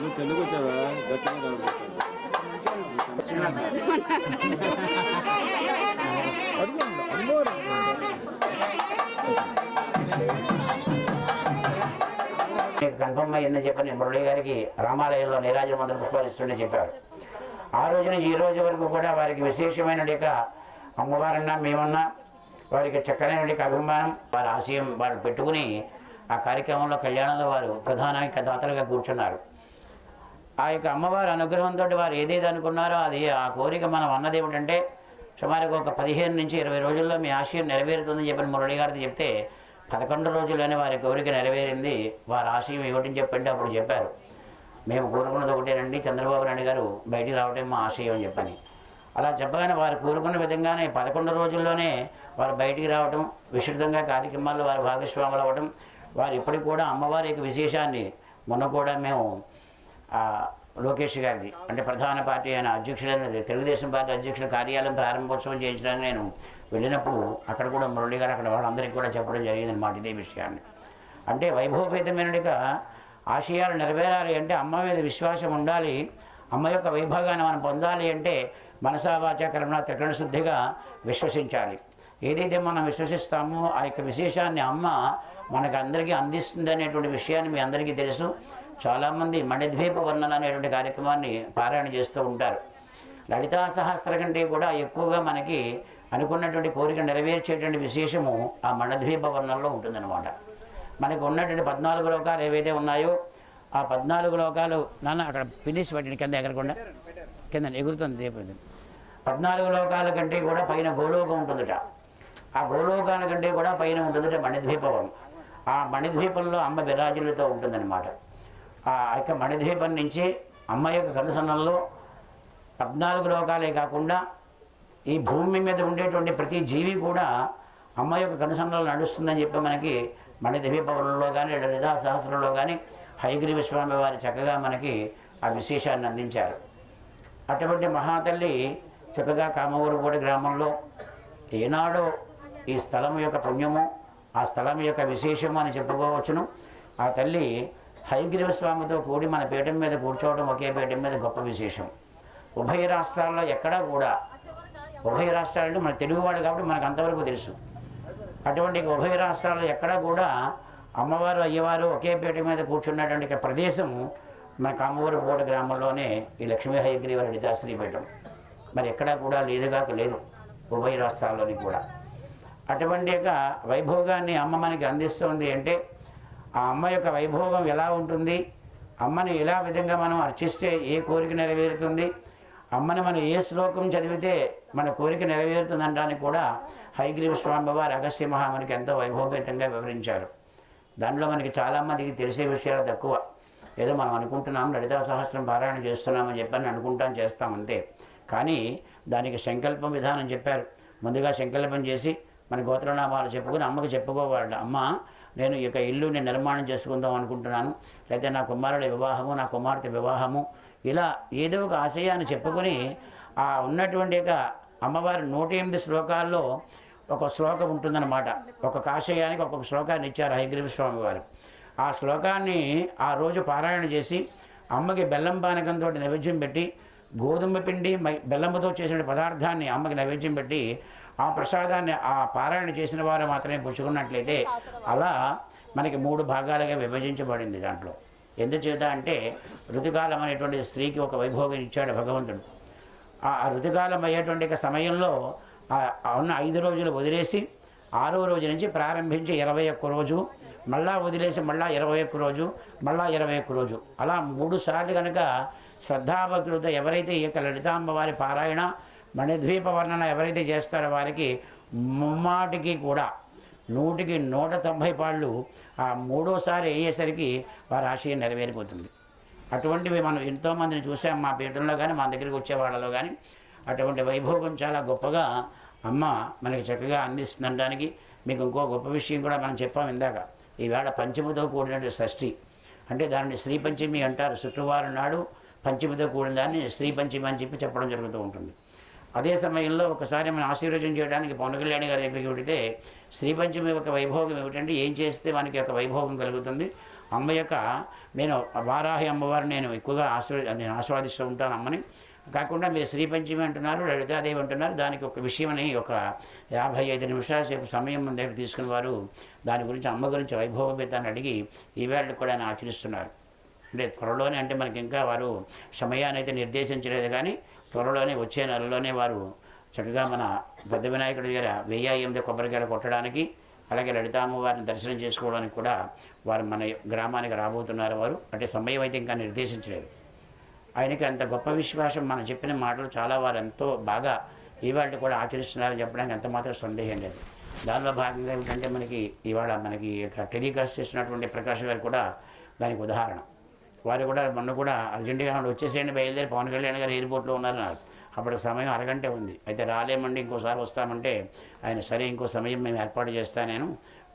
నువ్వు తెలుగు వచ్చావా? గట్టిగా శ్రీనివాస్ అదిగోండి అమ్మవారు కన్ఫర్మ్ అయ్యిందని చెప్పని మురళి గారికి రామాలయంలో నీరాజన మంత్రం పుష్పాలు ఇస్తుండే చెప్పారు. ఆ రోజు నుంచి ఈ రోజు వరకు కూడా వారికి విశేషమైన అమ్మవారన్నా మేమన్నా వారికి చక్కనైన అభిమానం, వారి ఆశయం వారు పెట్టుకుని ఆ కార్యక్రమంలో కళ్యాణంలో వారు ప్రధాన దాతలుగా కూర్చున్నారు. ఆ యొక్క అమ్మవారి అనుగ్రహంతో వారు ఏదైతే అనుకున్నారో అది ఆ కోరిక మనం అన్నది ఏమిటంటే సుమారుగా ఒక 15 నుంచి 20 రోజుల్లో మీ ఆశయం నెరవేరుతుందని చెప్పని మురళి గారితో చెప్తే 11 రోజుల్లోనే వారి కోరిక నెరవేరింది. వారి ఆశయం ఏమిటని చెప్పండి అప్పుడు చెప్పారు, మేము కోరుకున్నది ఒకటేనండి, చంద్రబాబు నాయుడు గారు బయటికి రావటం మా ఆశయం అని చెప్పని. అలా చెప్పగానే వారు కోరుకున్న విధంగానే 11 రోజుల్లోనే వారు బయటికి రావటం, విస్తృతంగా కార్యక్రమాల్లో వారు భాగస్వాములు అవ్వటం, వారు ఇప్పటికి కూడా అమ్మవారి యొక్క విశేషాన్ని మొన్న కూడా మేము లోకేష్ గారిది అంటే ప్రధాన పార్టీ అయిన అధ్యక్షుడైన తెలుగుదేశం పార్టీ అధ్యక్షుల కార్యాలయం ప్రారంభోత్సవం చేయించడానికి నేను వెళ్ళినప్పుడు అక్కడ కూడా మురళి గారు అక్కడ వాళ్ళందరికీ కూడా చెప్పడం జరిగిందన్నమాట ఇదే విషయాన్ని. అంటే వైభవపేతమైనదిగా ఆశయాలు నెరవేరాలి అంటే అమ్మ మీద విశ్వాసం ఉండాలి, అమ్మ యొక్క వైభవాన్ని మనం పొందాలి అంటే మనసా వాచా కర్మణ త్రికరణ శుద్ధిగా విశ్వసించాలి. ఏదైతే మనం విశ్వసిస్తామో ఆ యొక్క విశేషాన్ని అమ్మ మనకు అందరికీ అందిస్తుంది అనేటువంటి విషయాన్ని మీ అందరికీ తెలుసు. చాలామంది మణిద్వీప వర్ణన అనేటువంటి కార్యక్రమాన్ని పారాయణ చేస్తూ ఉంటారు. లలితా సహస్ర కంటే కూడా ఎక్కువగా మనకి అనుకున్నటువంటి కోరిక నెరవేర్చేటువంటి విశేషము ఆ మణిద్వీప వర్ణనలో ఉంటుందన్నమాట. మనకు ఉన్నటువంటి 14 లోకాలు ఏవైతే ఉన్నాయో ఆ 14 లోకాలు నాన్న అక్కడ ఫినిష్ పట్టిన కింద ఎగరకుండా కింద ఎగురుతుంది దీపం. 14 లోకాల కంటే కూడా పైన గోలోకం ఉంటుందట. ఆ గోలోకాల కంటే కూడా పైన ఉంటుందట మణిద్వీపం. ఆ మణిద్వీపంలో అమ్మ విరాజులతో ఉంటుందన్నమాట. ఆ యొక్క మణిద్వీపం నుంచి అమ్మ యొక్క కనుసన్నల్లో 14 లోకాలే కాకుండా ఈ భూమి మీద ఉండేటువంటి ప్రతి జీవి కూడా అమ్మ యొక్క కనుసన్నలు నడుస్తుందని చెప్పి మనకి మణిద్వీపంలో కానీ లలితా సహస్రంలో కానీ హయగ్రీవ స్వామి వారి చక్కగా మనకి ఆ విశేషాన్ని అందించారు. అటువంటి మహాతల్లి చక్కగా కామవరపూడి గ్రామంలో ఏనాడో ఈ స్థలం యొక్క పుణ్యము, ఆ స్థలం యొక్క విశేషము అని చెప్పుకోవచ్చును. ఆ తల్లి హయగ్రీవ స్వామితో కూడి మన పీఠం మీద కూర్చోవడం ఒకే పీఠం మీద గొప్ప విశేషం. ఉభయ రాష్ట్రాల్లో ఎక్కడా కూడా, ఉభయ రాష్ట్రాలంటే మన తెలుగువాడు కాబట్టి మనకు అంతవరకు తెలుసు. అటువంటి ఉభయ రాష్ట్రాల్లో ఎక్కడా కూడా అమ్మవారు అయ్యవారు ఒకే పీఠం మీద కూర్చున్నటువంటి ప్రదేశం మన కామవరపూడి గ్రామంలోనే ఈ లక్ష్మీ హయగ్రీవ లలితాశ్రీ పీఠం. మరి ఎక్కడా కూడా లేదు ఉభయ రాష్ట్రాల్లోని కూడా. అటువంటి యొక్క వైభోగాన్ని అమ్మ మనకి అందిస్తుంది అంటే ఆ అమ్మ యొక్క వైభోగం ఎలా ఉంటుంది, అమ్మని ఎలా విధంగా మనం అర్చిస్తే ఏ కోరిక నెరవేరుతుంది, అమ్మని మనం ఏ శ్లోకం చదివితే మన కోరిక నెరవేరుతుంది అనడానికి కూడా హయగ్రీవ స్వామి వారు అగస్త్య మహామునికి ఎంతో వైభవపేతంగా వివరించారు. దానిలో మనకి చాలామందికి తెలిసే విషయాలు తక్కువ. ఏదో మనం అనుకుంటున్నాం లలితా సహస్రం పారాయణ చేస్తున్నామని చెప్పని అనుకుంటాం, చేస్తాం అంతే. కానీ దానికి సంకల్పం విధానం చెప్పారు. ముందుగా సంకల్పం చేసి మన గోత్రనామాలు చెప్పుకుని అమ్మకి చెప్పుకోవాలి, అమ్మ నేను ఈ యొక్క ఇల్లు నేను నిర్మాణం చేసుకుందాం అనుకుంటున్నాను, లేకపోతే నా కుమారుడి వివాహము, నా కుమార్తె వివాహము, ఇలా ఏదో ఒక ఆశయాన్ని చెప్పుకొని ఆ ఉన్నటువంటి యొక్క అమ్మవారి 108 శ్లోకాల్లో ఒక శ్లోకం ఉంటుందన్నమాట. ఒక కాషయానికి ఒక్కొక్క శ్లోకాన్ని ఇచ్చారు హయగ్రీవ స్వామి వారు. ఆ శ్లోకాన్ని ఆ రోజు పారాయణ చేసి అమ్మకి బెల్లం పానకంతో నైవేద్యం పెట్టి గోధుమ పిండి బెల్లంతో చేసిన పదార్థాన్ని అమ్మకి నైవేద్యం పెట్టి ఆ ప్రసాదాన్ని ఆ పారాయణ చేసిన వారు మాత్రమే పుచ్చుకున్నట్లయితే అలా మనకి 3 భాగాలుగా విభజించబడింది. దాంట్లో ఎందుచేత అంటే ఋతుకాలం అనేటువంటి స్త్రీకి ఒక వైభోగం ఇచ్చాడు భగవంతుడు. ఆ ఋతుకాలం అయ్యేటువంటి సమయంలో ఉన్న 5 రోజులు వదిలేసి 6వ రోజు నుంచి ప్రారంభించి 21 రోజు, మళ్ళా వదిలేసి మళ్ళా 21 రోజు, మళ్ళా 21 రోజు, అలా 3 సార్లు కనుక శ్రద్ధాభక్తులతో ఎవరైతే ఈ యొక్క లలితాంబవారి పారాయణ మణిద్వీప వర్ణన ఎవరైతే చేస్తారో వారికి ముమ్మాటికి కూడా 100కి 190 పాళ్ళు ఆ 3వసారి అయ్యేసరికి వారి ఆశయం నెరవేరిపోతుంది. అటువంటివి మనం ఎంతోమందిని చూసాం మా పీఠంలో కానీ మా దగ్గరికి వచ్చే వాళ్ళలో కానీ. అటువంటి వైభోగం చాలా గొప్పగా అమ్మ మనకి చక్కగా అందిస్తుందనడానికి మీకు ఇంకో గొప్ప విషయం కూడా మనం చెప్పాం ఇందాక. ఈవేళ పంచమితో కూడిన షష్ఠి అంటే దాన్ని శ్రీ పంచమి అంటారు. శుక్రవారం నాడు పంచమితో కూడిన దాన్ని శ్రీ పంచమి అని చెప్పడం జరుగుతూ ఉంటుంది. అదే సమయంలో ఒకసారి మనం ఆశీర్వచనం చేయడానికి పవన్ కళ్యాణ్ గారి దగ్గరికి వెళితే శ్రీ పంచమి యొక్క వైభోగం ఏమిటంటే ఏం చేస్తే మనకి యొక్క వైభోగం కలుగుతుంది. అమ్మ యొక్క నేను వారాహి అమ్మవారిని నేను ఎక్కువగా ఆస్వాదిస్తూ ఉంటాను అమ్మని. కాకుండా మీరు శ్రీ పంచమి అంటున్నారు, లలితాదేవి అంటున్నారు. దానికి ఒక విషయమని ఒక 55 నిమిషాల సేపు సమయం మన దగ్గర తీసుకుని వారు దాని గురించి అమ్మ గురించి వైభవపేతాన్ని అడిగి ఈవేళ కూడా ఆయన ఆచరిస్తున్నారు. అంటే త్వరలోనే, అంటే మనకి ఇంకా వారు సమయాన్ని అయితే నిర్దేశించలేదు, కానీ త్వరలోనే వచ్చే నెలలోనే వారు చక్కగా మన పెద్ద వినాయకుడి దగ్గర 1008 కొబ్బరికాయలు కొట్టడానికి, అలాగే లలితామ్మవారిని దర్శనం చేసుకోవడానికి కూడా వారు మన గ్రామానికి రాబోతున్నారు వారు. అంటే సమయం అయితే ఇంకా నిర్దేశించలేదు. ఆయనకి అంత గొప్ప విశ్వాసం, మనం చెప్పిన మాటలు చాలా వారు ఎంతో బాగా ఇవాళ కూడా ఆచరిస్తున్నారని చెప్పడానికి ఎంత మాత్రం సందేహం లేదు. దానిలో భాగంగా ఏమిటంటే మనకి ఇవాళ మనకి టెలికాస్ట్ చేసినటువంటి ప్రకాష్ గారు కూడా దానికి ఉదాహరణ. వారు కూడా మొన్న కూడా అర్జెంటుగా వచ్చేసేయండి బయలుదేరి పవన్ కళ్యాణ్ గారు ఎయిర్పోర్ట్లో ఉన్నారన్నారు. అప్పటికి సమయం అరగంటే ఉంది. అయితే రాలేమండి, ఇంకోసారి వస్తామంటే ఆయన సరే ఇంకో సమయం మేము ఏర్పాటు చేస్తాను, నేను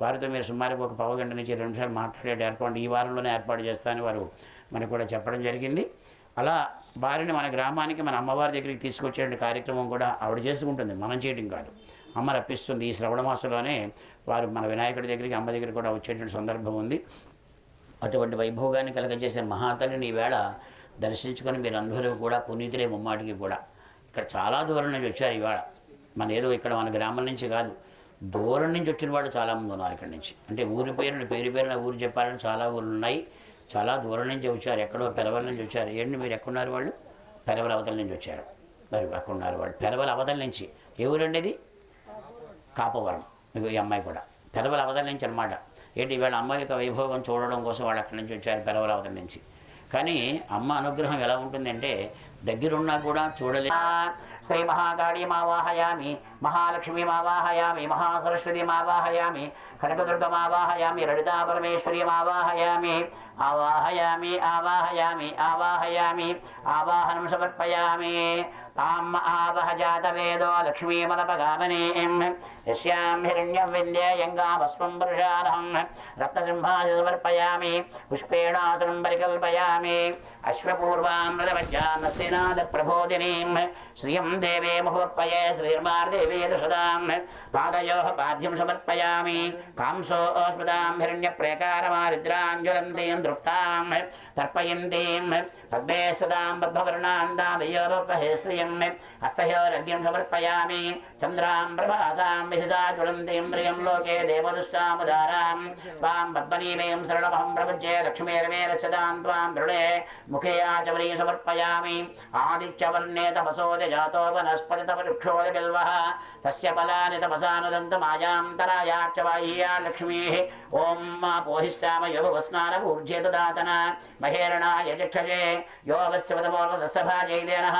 వారితో మీరు సుమారుగా ఒక పావు గంట నుంచి 2 నిమిషాలు మాట్లాడే ఏర్పాటు ఈ వారంలోనే ఏర్పాటు చేస్తానని వారు మనకు కూడా చెప్పడం జరిగింది. అలా వారిని మన గ్రామానికి, మన అమ్మవారి దగ్గరికి తీసుకొచ్చే కార్యక్రమం కూడా ఆవిడ చేసుకుంటుంది, మనం చేయడం కాదు. అమ్మ రప్పిస్తుంది. ఈ శ్రవణ మాసంలోనే వారు మన వినాయకుడి దగ్గరికి, అమ్మ దగ్గరికి కూడా వచ్చేటువంటి సందర్భం ఉంది. అటువంటి వైభోగాన్ని కలగజేసే మహాతల్లిని ఈవేళ దర్శించుకొని మీరందరూ కూడా పునీతులే ముమ్మాటికి కూడా. ఇక్కడ చాలా దూరం నుంచి వచ్చారు ఇవాళ. మన ఏదో ఇక్కడ మన గ్రామం నుంచి కాదు, దూరం నుంచి వచ్చిన వాళ్ళు చాలామంది ఉన్నారు ఇక్కడి నుంచి. అంటే ఊరి పేరున ఊరు చెప్పాలని చాలా ఊళ్ళు ఉన్నాయి. చాలా దూరం నుంచి వచ్చారు, ఎక్కడో పెరవల నుంచి వచ్చారు. ఏంటి మీరు ఎక్కడున్నారు? వాళ్ళు పెరవల అవతల నుంచి వచ్చారు. మరి అక్కడ ఉన్నారు వాళ్ళు పెరవల అవతల నుంచి. ఏ ఊరండి ఇది? కాపవరం. ఈ అమ్మాయి కూడా పెరవల అవతల నుంచి అనమాట. ఏంటి వీళ్ళ అమ్మాయి యొక్క వైభవం చూడడం కోసం వాళ్ళు అక్కడి నుంచి వచ్చారు, పెరవల అవతల నుంచి. కానీ అమ్మ అనుగ్రహం ఎలా ఉంటుందంటే దగ్గరున్నా కూడా చూడలే. శ్రీ మహాకాళీమావాహయామి, మహాలక్ష్మీమావాహయామి, మహాసరస్వతీమావాహయామి, కనకదుర్గమావాహయామి, లలితా పరమేశ్వరీమావాహయామి. ఆవాహయామి ఆవాహయామి ఆవాహయామి ఆవాహనం సమర్పయామి. తాం ఆవహ జాతవేదో లక్ష్మీమనపగామినీం యస్యాం హిరణ్యం వింధ్యేయంగామస్వం పురుషార్హం రత్నసింహాసి సమర్పయామి. పుష్పేణాసనం పరికల్పయామి. అశ్వపూర్వామృతమజ్జానస్తినాథ ప్రబోధినీం శ్రియం దేవే ముహూర్పయే శ్రీర్మార్దేవే దృషదాం. పాదయోః పాద్యం సమర్పయామి. కాంసోస్మృతాం హిరణ్యప్రేకారమారిద్రాంజ్వలంతీం దృప్తాం తర్పయంతీం పద్మే సదాం బద్ధవర్ణాంతామయోపహే శ్రియం. హస్తయోరగ్యం సమర్పయామి. చంద్రాం ప్రభాసాం విశిషా జ్వలంతీం ప్రియం లోకే దేవదుష్టాముదారాం. త్వాం పద్మనీమేయం శరణమహం ప్రపంచే లక్ష్మీర్మే రస్యతాం త్వాం దృఢే ముఖే ఆచమనీ సమర్పయామి. ఆదిత్యవర్ణే తపసోద జాతో వనస్పతి తపరుక్షోద బిల్వః తస్య ఫలాని తపసానుదంతమాయాంతరాయాక్షవాహ్యా లక్ష్మీః. ఓం మా పోహిష్టామ యోగస్నాన పూజ్యేత దాతన మహేరణాయ చక్షసే యోగస్యవతమోర్వదస్సభాజైదేనః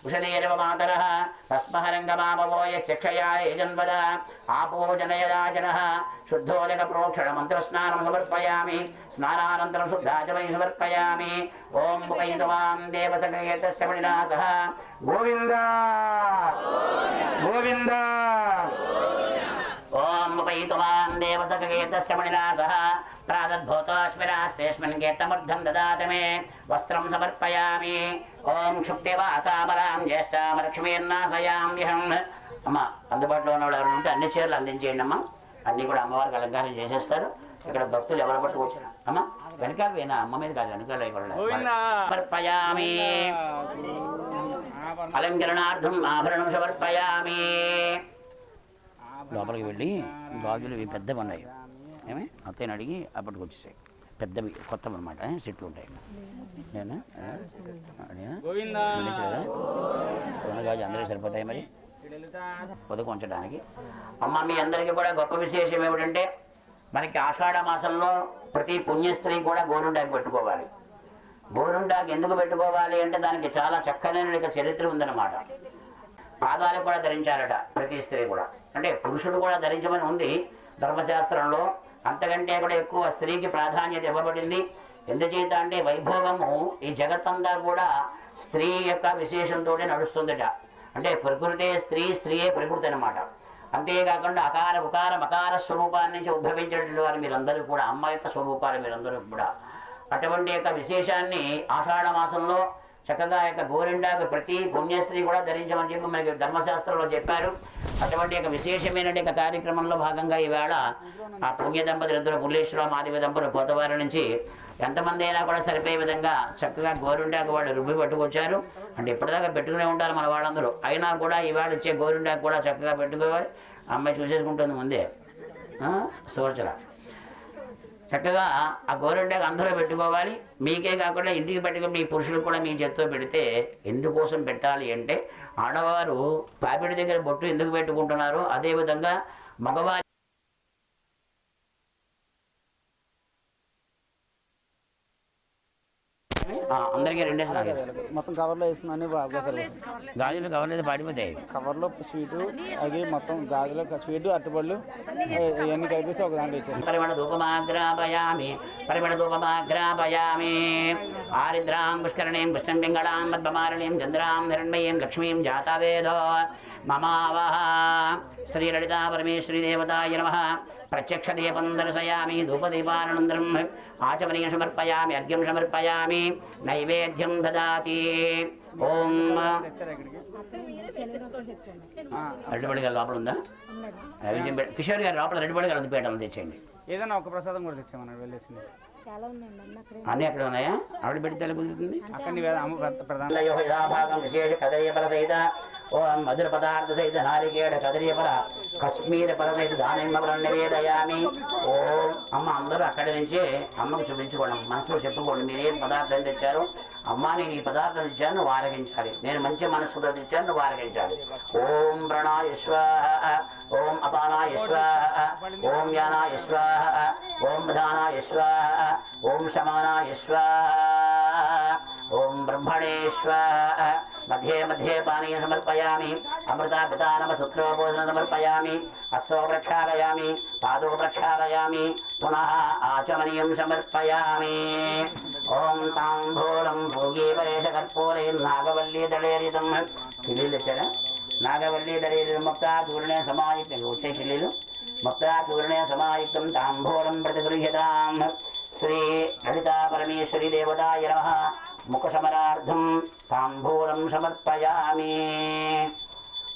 ఉషధీరవ మాతరః తస్మహరంగమామవో యక్షయా యజన్వద ఆపోజనయదాజనః. శుద్ధోదక ప్రోక్షణ మంత్రస్నానం సమర్పయామి. స్నానానంతరం శుద్ధాచమనీ సమర్పయామి. ఓం ముఖైతవాం దేవసకీర్తస్య మణినాసః. గోవింద గోవింద. ఓం ముఖైతవాం దేవసకీర్తస్య మణినాసః. ప్రాదద్భూతోస్మిరాస్యేస్మిన్ కీర్తమర్థం దదాతి మే. వస్త్రం సమర్పయామి. ఓం క్షుప్తివాసామలాం జ్యేష్ఠాం లక్ష్మీర్నాశయామ్యహం. అమ్మ అందుబాటులో ఉన్నవాడు ఎవరు ఉంటే అన్ని చీరలు అందించేయండి అమ్మ. అన్నీ కూడా అమ్మవారికి అలంకారం చేసేస్తారు. ఇక్కడ భక్తులు ఎవరు పట్టు కూర్చున్నారు అమ్మ వెనకాల పోయినా అమ్మ మీద కాదు, వెనకాల సమర్పయామి. అలంకరణార్థం ఆభరణం సమర్పయామి. లోపలికి వెళ్ళి గాజులు ఇవి పెద్దవి ఉన్నాయి, ఏమి అత్తయ్యని అడిగి అప్పటికి వచ్చేసాయి. పెద్దవి కొత్తవి అనమాట, సెట్లు ఉంటాయి. నేను గాజు అందరికీ సరిపోతాయి మరి పొదుకు ఉంచడానికి. అమ్మ మీ అందరికీ కూడా గొప్ప విశేషం ఏమిటంటే మనకి ఆషాఢ మాసంలో ప్రతి పుణ్యస్త్రీ కూడా గోరుండాకి పెట్టుకోవాలి. గోరుండాకి ఎందుకు పెట్టుకోవాలి అంటే దానికి చాలా చక్కనైన చరిత్ర ఉందన్నమాట. పాదాలు కూడా ధరించాలట ప్రతి స్త్రీ కూడా. అంటే పురుషుడు కూడా ధరించమని ఉంది ధర్మశాస్త్రంలో. అంతకంటే కూడా ఎక్కువ స్త్రీకి ప్రాధాన్యత ఇవ్వబడింది. ఎందుచేత అంటే వైభోగము ఈ జగత్తంతా కూడా స్త్రీ యొక్క విశేషంతో నడుస్తుందట. అంటే ప్రకృతే స్త్రీ, స్త్రీయే ప్రకృతి అనమాట. అంతేకాకుండా అకార ఉకార మకార స్వరూపాన్ని నుంచి ఉద్భవించినటువంటి వారు మీరందరూ కూడా, అమ్మ యొక్క స్వరూపాలు మీరందరూ కూడా. అటువంటి యొక్క విశేషాన్ని ఆషాఢ మాసంలో చక్కగా యొక్క గోరిండాకు ప్రతి పుణ్యశ్రీ కూడా ధరించమని చెప్పి మనకి ధర్మశాస్త్రంలో చెప్పారు. అటువంటి యొక్క విశేషమైన కార్యక్రమంలో భాగంగా ఈవేళ ఆ పుణ్య దంపతులు ఇద్దరు పుల్లేశ్వర మాధవి దంపతులు పోతవారి నుంచి ఎంతమంది అయినా కూడా సరిపోయే విధంగా చక్కగా గోరుంటాకు వాళ్ళు రుబ్బి పట్టుకొచ్చారు. అంటే ఇప్పటిదాకా పెట్టుకునే ఉంటారు మన వాళ్ళందరూ, అయినా కూడా ఇవాళ ఇచ్చే గోరుంటాకు కూడా చక్కగా పెట్టుకోవాలి. అమ్మాయి చూసేసుకుంటుంది ముందే సోచల. చక్కగా ఆ గోరుంటాకు అందరూ పెట్టుకోవాలి. మీకే కాకుండా ఇంటికి పెట్టుకుని మీ పురుషులకు కూడా మీ చేత్తో పెడితే ఎందుకోసం పెట్టాలి అంటే, ఆడవారు పాపిడి దగ్గర బొట్టు ఎందుకు పెట్టుకుంటున్నారో అదేవిధంగా మగవారి అందరికీ రెండేసారి మొత్తం కవర్లో వేస్తున్నాను గాజులు కవర్లేదు పాడిపోతాయి. కవర్లో స్వీటు అది మొత్తం గాజులో స్వీటు అరటిపళ్ళు ఇవన్నీ కలిపిస్తే ఒక దాంట్లో ఇచ్చారు. పరిమళ ధూపమాగ్రాపయామి పరిమళ ధూపమాగ్రాపయామి ఆరిద్రాం పుష్కరణీం పుష్టం పింగళాం పద్మమాలినీం చంద్రాం హిరణ్మయీం లక్ష్మీం జాతవేదో మమావహ. శ్రీలలితా పరమేశ్వరీ దేవతాయ నమః. ప్రత్యక్ష దీపం దర్శయామి ధూపదీపానంతరం ఆచమనీయం సమర్పయామి అర్ఘ్యం సమర్పయామి నైవేద్యం దదాతి. ఓం రెడ్డిపల్లి గారి లోపల ఉందా? కిషోర్ గారి లోపల రెడ్డిపల్లి గారు పీఠాలు తెచ్చేయండి. ఏదైనా ఒక ప్రసాదం కూడా తెచ్చామన్నాడు వెళ్ళేసింది. అన్నీ అక్కడ ఉన్నాయా? ఆవిడ పెడితే కుదురుతుంది. అక్కడ విశేష కదలీయఫల సహిత ఓం మధుర పదార్థ సహిత నారికేళ కదలీయఫల కశ్మీర ఫల సహిత దానిమ్మఫలం నివేదయామి. ఓం అమ్మ అందరూ అక్కడి నుంచి అమ్మకు చూపించుకోండి, మనసులో చెప్పుకోండి మీరు ఏం పదార్థం తెచ్చారు. అమ్మ నేను ఈ పదార్థం తెచ్చాను, నువ్వు ఆరగించాలి. నేను మంచి మనస్సుతో తెచ్చాను, నువ్వు ఆరగించాలి. ఓం ప్రణాయ స్వాహ ఓం అపానాయ స్వాహ ఓం యానాయ స్వాహ ఓం ప్రధానాయ స్వాహ ఓం శమానాయ స్వాహ ఓం బ్రహ్మణే స్వాహ. మధ్యే మధ్యే పానీయ సమర్పయామి అమృతాభితానమసూత్రోపోషణ సమర్పయామి. హస్తో ప్రక్షాళయామి పాదో ప్రక్షాళయామి పునః ఆచమనీయం సమర్పయామి. ఓం తాంబూలం భోగీపరేశ కర్పూరే నాగవల్లీ దళేరితం. కిళ్ళీలు తెచ్చారా? నాగవల్లీ దళేరితం ముక్తాచూర్ణే సమాయుక్తం. వచ్చే కిళ్ళీలు ముక్తాచూర్ణే సమాయుక్తం తాంబూలం ప్రతిగృహ్యతాం. శ్రీ లలితా పరమేశ్వరీ దేవతాయ నమః. ముఖశమనార్థం తాంబూలం సమర్పయామి.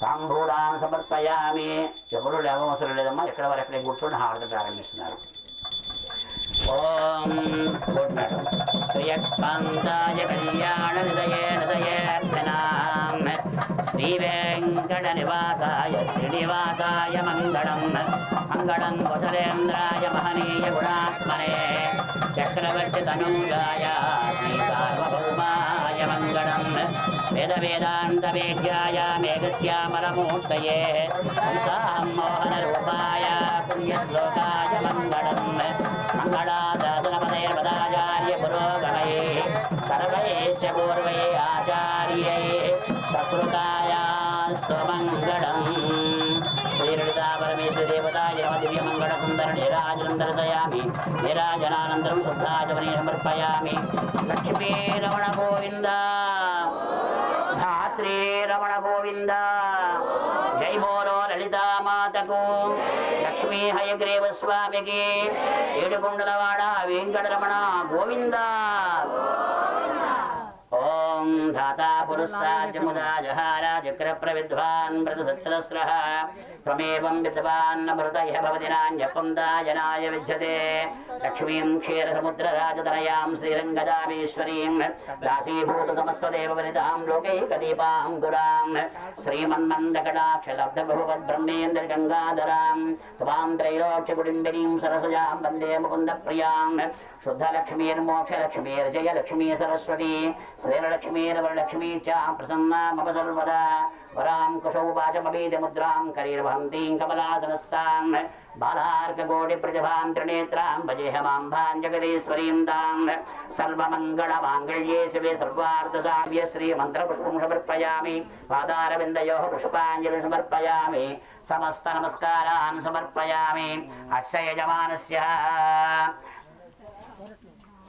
తాంబూలాన్ని సమర్పయామి. ఎవరు లేవవసరం లేదమ్మా, ఎక్కడ వారు ఎక్కడే కూర్చొని హారతి ప్రారంభిస్తున్నారు. ఓం గుడ్ మేడం. శ్రీయకాంతాయ కళ్యాణ నిదయేర్ధనాం శ్రీ వెంకట నివాసాయ శ్రీనివాసాయ మంగళం. మంగళం వసలేంద్రాయ మహనీయ గుణాత్మనే చక్రవర్తి తనూజాయ శ్రీ సార్వభౌమాయ మంగళం. వేద వేదాంత వేద్యాయ మేఘశ్యామలమూర్తయే మోహన రూపాయ పుణ్యశ్లోకాయ మంగళం. మంగళాశాసనపదైర్పదాచార్య పురోగమయే సర్వైశ్య పూర్వై ఆచార్యై సకృతాయాస్తు మంగళం. శ్రీలలితా పరమేశ్వరి దేవతాయ నమః. దివ్యమంగళ సుందర నీరాజనం దర్శయామి. నీరాజనానంతరం శుద్ధాచమనీ సమర్పయామి. లక్ష్మీ రమణ గోవింద ధాత్రీ రమణ గోవింద. జై బోలో లలితా మాతకు. లక్ష్మీ హయగ్రీవ స్వామికి. ఏడుకొండలవాడ వెంకటరమణ గోవింద. ఓం ధాతా పురుషాచముదా జహార చక్ర ప్రవిద్వాన్ మృత సత్యదస్రః త్వమేవం విద్వాన్నమృత ఇహ భవతి నాన్యకుందాయనాయ విద్యతే. లక్ష్మీం క్షీరసముద్రరాజతనయాం శ్రీరంగదామేశ్వరీం దాసీభూత సమస్వదేవవనితాం లోకైకదీపాంకురాం శ్రీమన్మందకటాక్షలబ్ధబహువద్బ్రహ్మేంద్రగంగాధరాం త్వాం త్రైలోక్యకుటుంబినీం సరసజాం వందే ముకుందప్రియాం. శుద్ధలక్ష్మీర్మోక్షలక్ష్మీర్జయ లక్ష్మీ సరస్వతి శ్రీలక్ష్మీర్వరలక్ష్మీ చ ప్రసన్నా మమ సర్వదా. వరాం కుశౌపాచమీతముద్రాం కరీర్వహంతీం కమలాసనస్తాం బాలార్కకోటి ప్రతిభాం త్రినేత్రాం భజేహమాంబాం జగదీశ్వరీం తాం. సర్వమంగళమాంగళ్యే శివే సర్వార్థసాధ్య శ్రీమంత్రపుష్పం సమర్పయామి. పాదారవిందయోః పుష్పాంజలి సమర్పయామి. సమస్త నమస్కారాన్ సమర్పయామి. అస్య యజమానస్య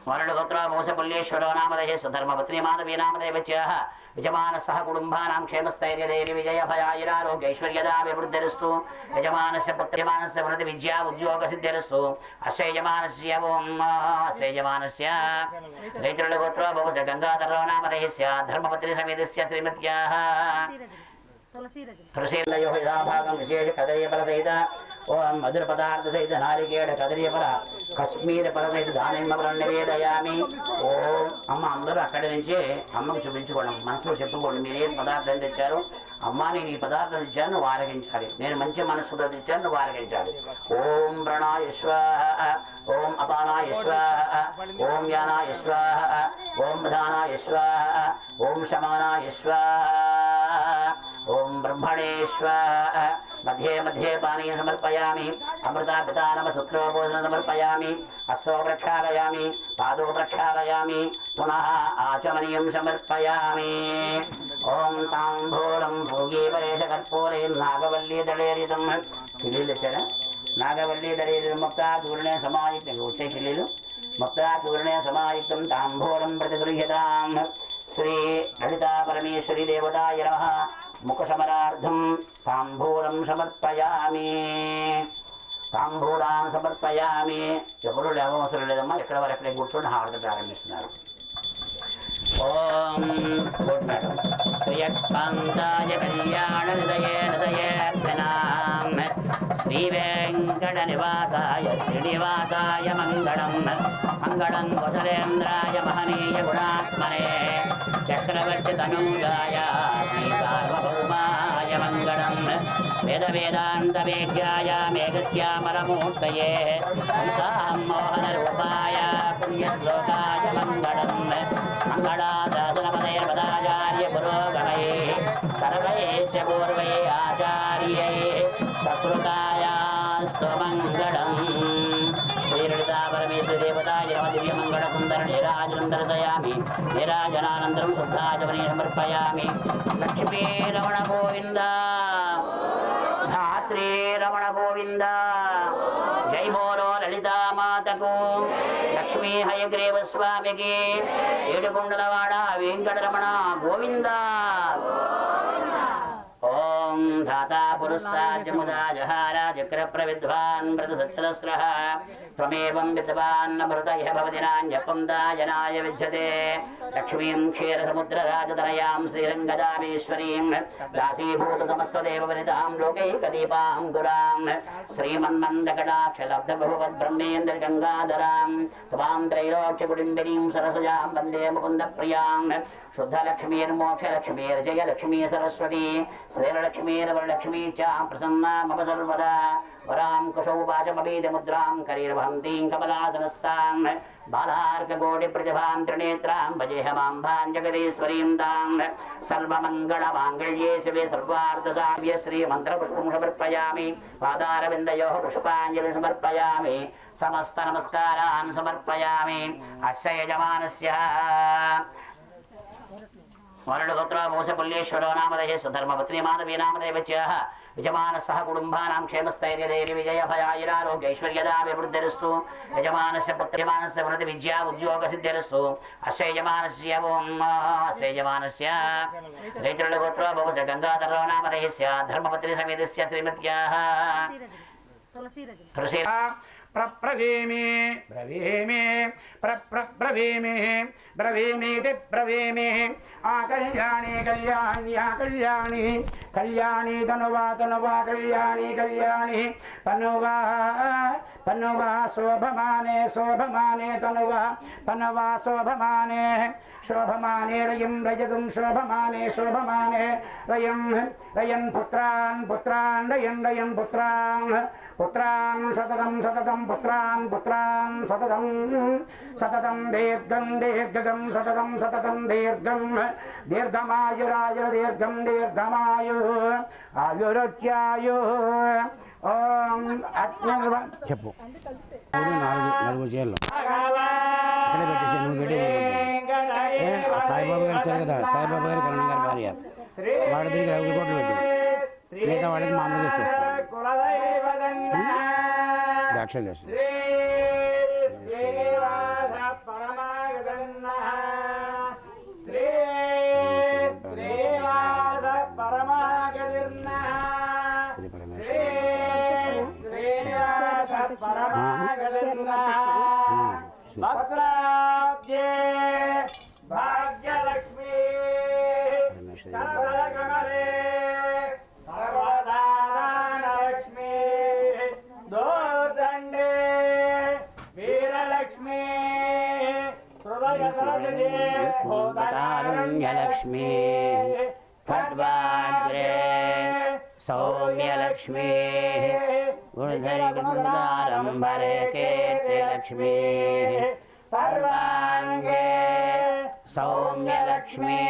వరడుగోత్ర భూషపుల్లేశ్వరో నామధేయ సుధర్మపత్ని మాధవీ నామధేయవచ్యాః యజమానः సహ కుటుంబానాం క్షేమస్థైర్యధైర్య విజయ భయాయురారోగ్యైశ్వర్యదాభివృద్ధిరస్తు. యజమానస్య పుత్ర్యమానస్య వృద్ధి విద్యా ఉద్యోగ సిద్ధిరస్తు. అస్య యజమానస్య అస్య యజమానస్య రైతులగోత్ర భూష గంగాధరో నామధేయస్య ధర్మపత్ని సమేతస్య శ్రీమత్యాః తులసీలయో యథాభాగం విశేష కదలీఫల సహిత ఓం మధుర పదార్థ సహిత నారికేళ కదలీఫల కశ్మీర ఫల సహిత దానిమ్మఫలం నివేదయామి. ఓం అమ్మ అందరూ అక్కడి నుంచి అమ్మకు చూపించుకోండి, మనసులో చెప్పుకోండి మీరు ఏ పదార్థం తెచ్చారు. అమ్మ నేను ఈ పదార్థం తెచ్చాను నువ్వు ఆరగించాలి, నేను మంచి మనస్సుతో తెచ్చాను నువ్వు ఆరగించాలి. ఓం ప్రణాయ స్వాహ, ఓం అపానాయ స్వాహ, ఓం యానాయ స్వాహ, ఓం ప్రధానాయ స్వాహ, ఓం శమానాయ స్వాహ, ఓం బ్రహ్మణే స్వాహ. మధ్యే మధ్యే పానీయ సమర్పయామి, అమృతా పితానమ సూత్రోపోషణ సమర్పయామి, హస్తో ప్రక్షాళయామి, పాదో ప్రక్షాళయామి, పునః ఆచమనీయం సమర్పయామి. ఓం తాంబూలం భోగీపరేశ కర్పూరే నాగవల్లీ దళేరితం. పిల్లీలు వచ్చారా? నాగవల్లీ దళేరితం ముక్తాచూర్ణే సమాయుక్తం. వచ్చే పిల్లీలు ముక్తాచూర్ణే సమాయుక్తం తాంబూలం ప్రతిగృహ్యతాం. శ్రీ లలితా పరమేశ్వరి దేవతాయ నమః. ముఖశమనార్థం తాంబూలం సమర్పయామి, తాంబూలాన్ని సమర్పయామి. ఎవరు లేవవసరం లేదమ్మా, ఎక్కడ వారు ఎక్కడే కూర్చొని హారతి ప్రారంభిస్తున్నారు. ఓం గుడ్ మేడం. శ్రీయకాంతాయ కళ్యాణ హృదయేర్ధనాం శ్రీ వెంకట నివాసాయ శ్రీనివాసాయ మంగళం. మంగళం వసలేంద్రాయ మహనీయ గుణాత్మనే చక్రవర్తి తనూజాయ శ్రీ సార్వభౌమాయ మంగళం. వేద వేదాంత వేద్యాయ మేఘశ్యామలమూర్తయే మోహన రూపాయ పుణ్యశ్లోకాయ మంగళం. మంగళాశాసనపదైర్పదాచార్య పురోగమయే సర్వైశ్చ పూర్వై ఆచార్యై సకృతాయాస్తు మంగళం. శ్రీలలితా పరమేశ్వరి దేవతాయ నమః. దివ్యమంగళ సుందర నీరాజనం దర్శయామి. నీరాజనానంతరం శుద్ధాచమనీ సమర్పయామి. లక్ష్మీ రమణ గోవింద, ధాత్రీ రమణ గోవింద. జై బోలో లలితా మాతకు. లక్ష్మీ హయగ్రీవ స్వామికి. ఏడుకొండలవాడ వెంకటరమణ గోవింద. ఓం ధాతా పురస్తాజ్యముదా జహార చక్ర ప్రవిద్వాన్ మృత సచ్చదస్రః త్వమేవం విద్వాన్ మృత ఇహ భవతి నాన్యపం దాయనాయ విద్యతే. లక్ష్మీం క్షీరసముద్రరాజతనయాం శ్రీరంగదామేశ్వరీం దాసీభూత సమస్తదేవవనితాం లోకైకదీపాం గురాం శ్రీమన్మందకటాక్షలబ్ధబహువద్బ్రహ్మేంద్రగంగాధరాం త్వాం త్రైలోక్యకుటుంబినీం సరసజాం వందే ముకుందప్రియాం. శుద్ధలక్ష్మీర్మోక్షలక్ష్మీర్జయలక్ష్మీ సరస్వతీ శ్రీలక్ష్మీర్వరలక్ష్మీ చ ప్రసన్నా మమ సర్వదా. వరాం కుశౌపాచమభీతముద్రాం కరీర్వహంతీం కమలాసనస్తాం బాలార్కకోటిప్రతిభాం త్రినేత్రాం భజేహమాంబాం జగదీశ్వరీం తాం. సర్వమంగళమాంగళ్యే శివే సర్వార్థసాధ్యే శ్రీమంత్రపుష్పం సమర్పయామి. పాదారవిందయోః పుష్పాంజలిం సమర్పయామి. సమస్త నమస్కారాన్ సమర్పయామి. అస్య యజమానస్య వరడుగోత్ర భూషపుల్లేశ్వరో నామధేయ సుధర్మపత్ని మాధవీ నామధేయవచ్యాః యజమానः సహ కుటుంబానాం క్షేమస్థైర్యధైర్య విజయ భయాయిరారోగ్యైశ్వర్యదాభివృద్ధిరస్తు. యజమానస్య పుత్ర్యమానస్య ఉన్నతి విద్యా ఉద్యోగ సిద్ధిరస్తు. అస్య యజమానస్య యజమానస్య రేచరుడుగోత్ర భూష గంగాధరో నామధేయస్య ధర్మపత్ని సమేతస్య శ్రీమత్యాః తులసీ ప్రబ్రవీమి బ్రవీమి ప్రబ్రవీమి బ్రవీమీతి బ్రవీమి. ఆ కళ్యాణి కళ్యాణ్యా కళ్యాణి కళ్యాణి తనువా తనువా కళ్యాణి కళ్యాణి తనువా తనువా శోభమానే శోభమానే తనువా తనువా శోభమానే శోభమానే రయం రజతం శోభమానే శోభమానే రయం రయన్ పుత్రాన్ పుత్రాన్ రయన్ రయన్ పుత్రాన్ పుత్రాన్ సతతం సతతం పుత్రాన్ పుత్రాన్ సతతం సతతం దీర్ఘం దీర్ఘం సతతం సతతం దీర్ఘం దీర్ఘమాయురాయుర దీర్ఘం దీర్ఘమాయు ఆయురత్యాయు. ఓం అగ్నిర్వ చెప్పు. నలుగురు చీరలు అక్కడే పెట్టేసి నువ్వు పెట్టి సాయిబాబా గారు ఇచ్చారు కదా, సాయిబాబా గారు కరుణ గారి భార్య, వాళ్ళ దగ్గర 50 కోట్లు పెట్టు, మిగతా వాళ్ళకి మామూలుగా ఇచ్చేస్తారు. దాక్షలు చేస్తారు. భాగ్యలక్ష్మి సర్వదానలక్ష్మీ దోర్దండే వీరలక్ష్మీ హృదయ సరసిజే భూతకారుణ్యలక్ష్మీ ఖడ్వాగ్రే సౌమ్యలక్ష్మీ గురుధరికుందారంభరే కీర్తిలక్ష్మీ సర్వాంగే సౌమ్యలక్ష్మీ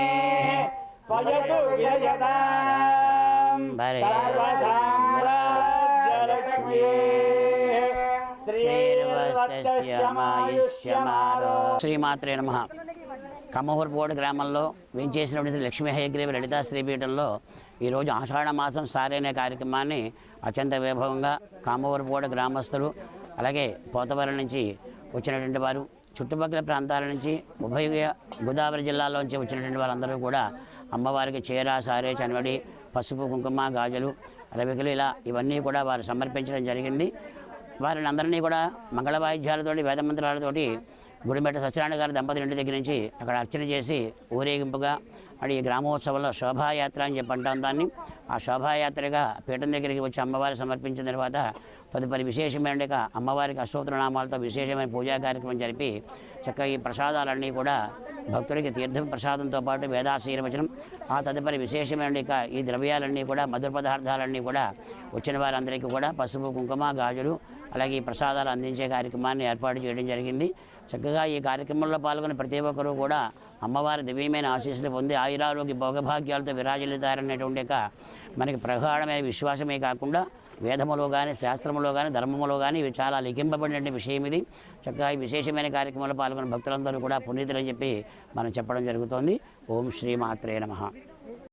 వయతు గురుధరికుందారంభరే సర్వసామ్రాజ్యలక్ష్మీ శ్రీమాత్రే నమః. కమ్మహూర్పోడు గ్రామంలో వెంచేసినటువంటి లక్ష్మీ హయగ్రీవ లలితా శ్రీపీఠంలో ఈరోజు ఆషాఢ మాసం సారే అనే కార్యక్రమాన్ని అత్యంత వైభవంగా కామహూర్పోడు గ్రామస్తులు అలాగే పోతవరం నుంచి వచ్చినటువంటి వారు చుట్టుపక్కల ప్రాంతాల నుంచి ఉభయ గోదావరి జిల్లాలోంచి వచ్చినటువంటి వారందరూ కూడా అమ్మవారికి చీర సారే చనవడి పసుపు కుంకుమ గాజులు రవికలు ఇలా ఇవన్నీ కూడా వారు సమర్పించడం జరిగింది. వారిని అందరినీ కూడా మంగళ వాయిద్యాలతోటి వేదమంత్రాలతోటి గుడిమెట్ట సత్యనారాయణ గారి దంపతుల ఇంటి దగ్గర నుంచి అక్కడ అర్చన చేసి ఊరేగింపుగా మరి ఈ గ్రామోత్సవంలో శోభాయాత్ర అని చెప్పి అంటాం దాన్ని. ఆ శోభాయాత్రగా పీఠం దగ్గరికి వచ్చి అమ్మవారి సమర్పించిన తర్వాత తదుపరి విశేషమైన అమ్మవారికి అష్టోత్తరనామాలతో విశేషమైన పూజా కార్యక్రమం జరిపి చక్కగా ఈ ప్రసాదాలన్నీ కూడా భక్తుడికి తీర్థ ప్రసాదంతో పాటు వేదాశీర్వచనం ఆ తదుపరి విశేషమైన ఈ ద్రవ్యాలన్నీ కూడా మధుర పదార్థాలన్నీ కూడా వచ్చిన వారందరికీ కూడా పసుపు కుంకుమ గాజులు అలాగే ఈ ప్రసాదాలు అందించే కార్యక్రమాన్ని ఏర్పాటు చేయడం జరిగింది. చక్కగా ఈ కార్యక్రమంలో పాల్గొన్న ప్రతి ఒక్కరూ కూడా అమ్మవారి దివ్యమైన ఆశీస్సులు పొంది ఆయురారోగ్య భోగభాగ్యాలతో విరాజిల్లుతారనేటువంటి మనకి ప్రగాఢమైన విశ్వాసమే కాకుండా వేదములో కానీ శాస్త్రములో కానీ ధర్మములో కానీ ఇవి చాలా లిఖింపబడిన విషయం ఇది. చక్కగా ఈ విశేషమైన కార్యక్రమంలో పాల్గొన్న భక్తులందరూ కూడా పునీతులని చెప్పి మనం చెప్పడం జరుగుతోంది. ఓం శ్రీమాత్రే నమః.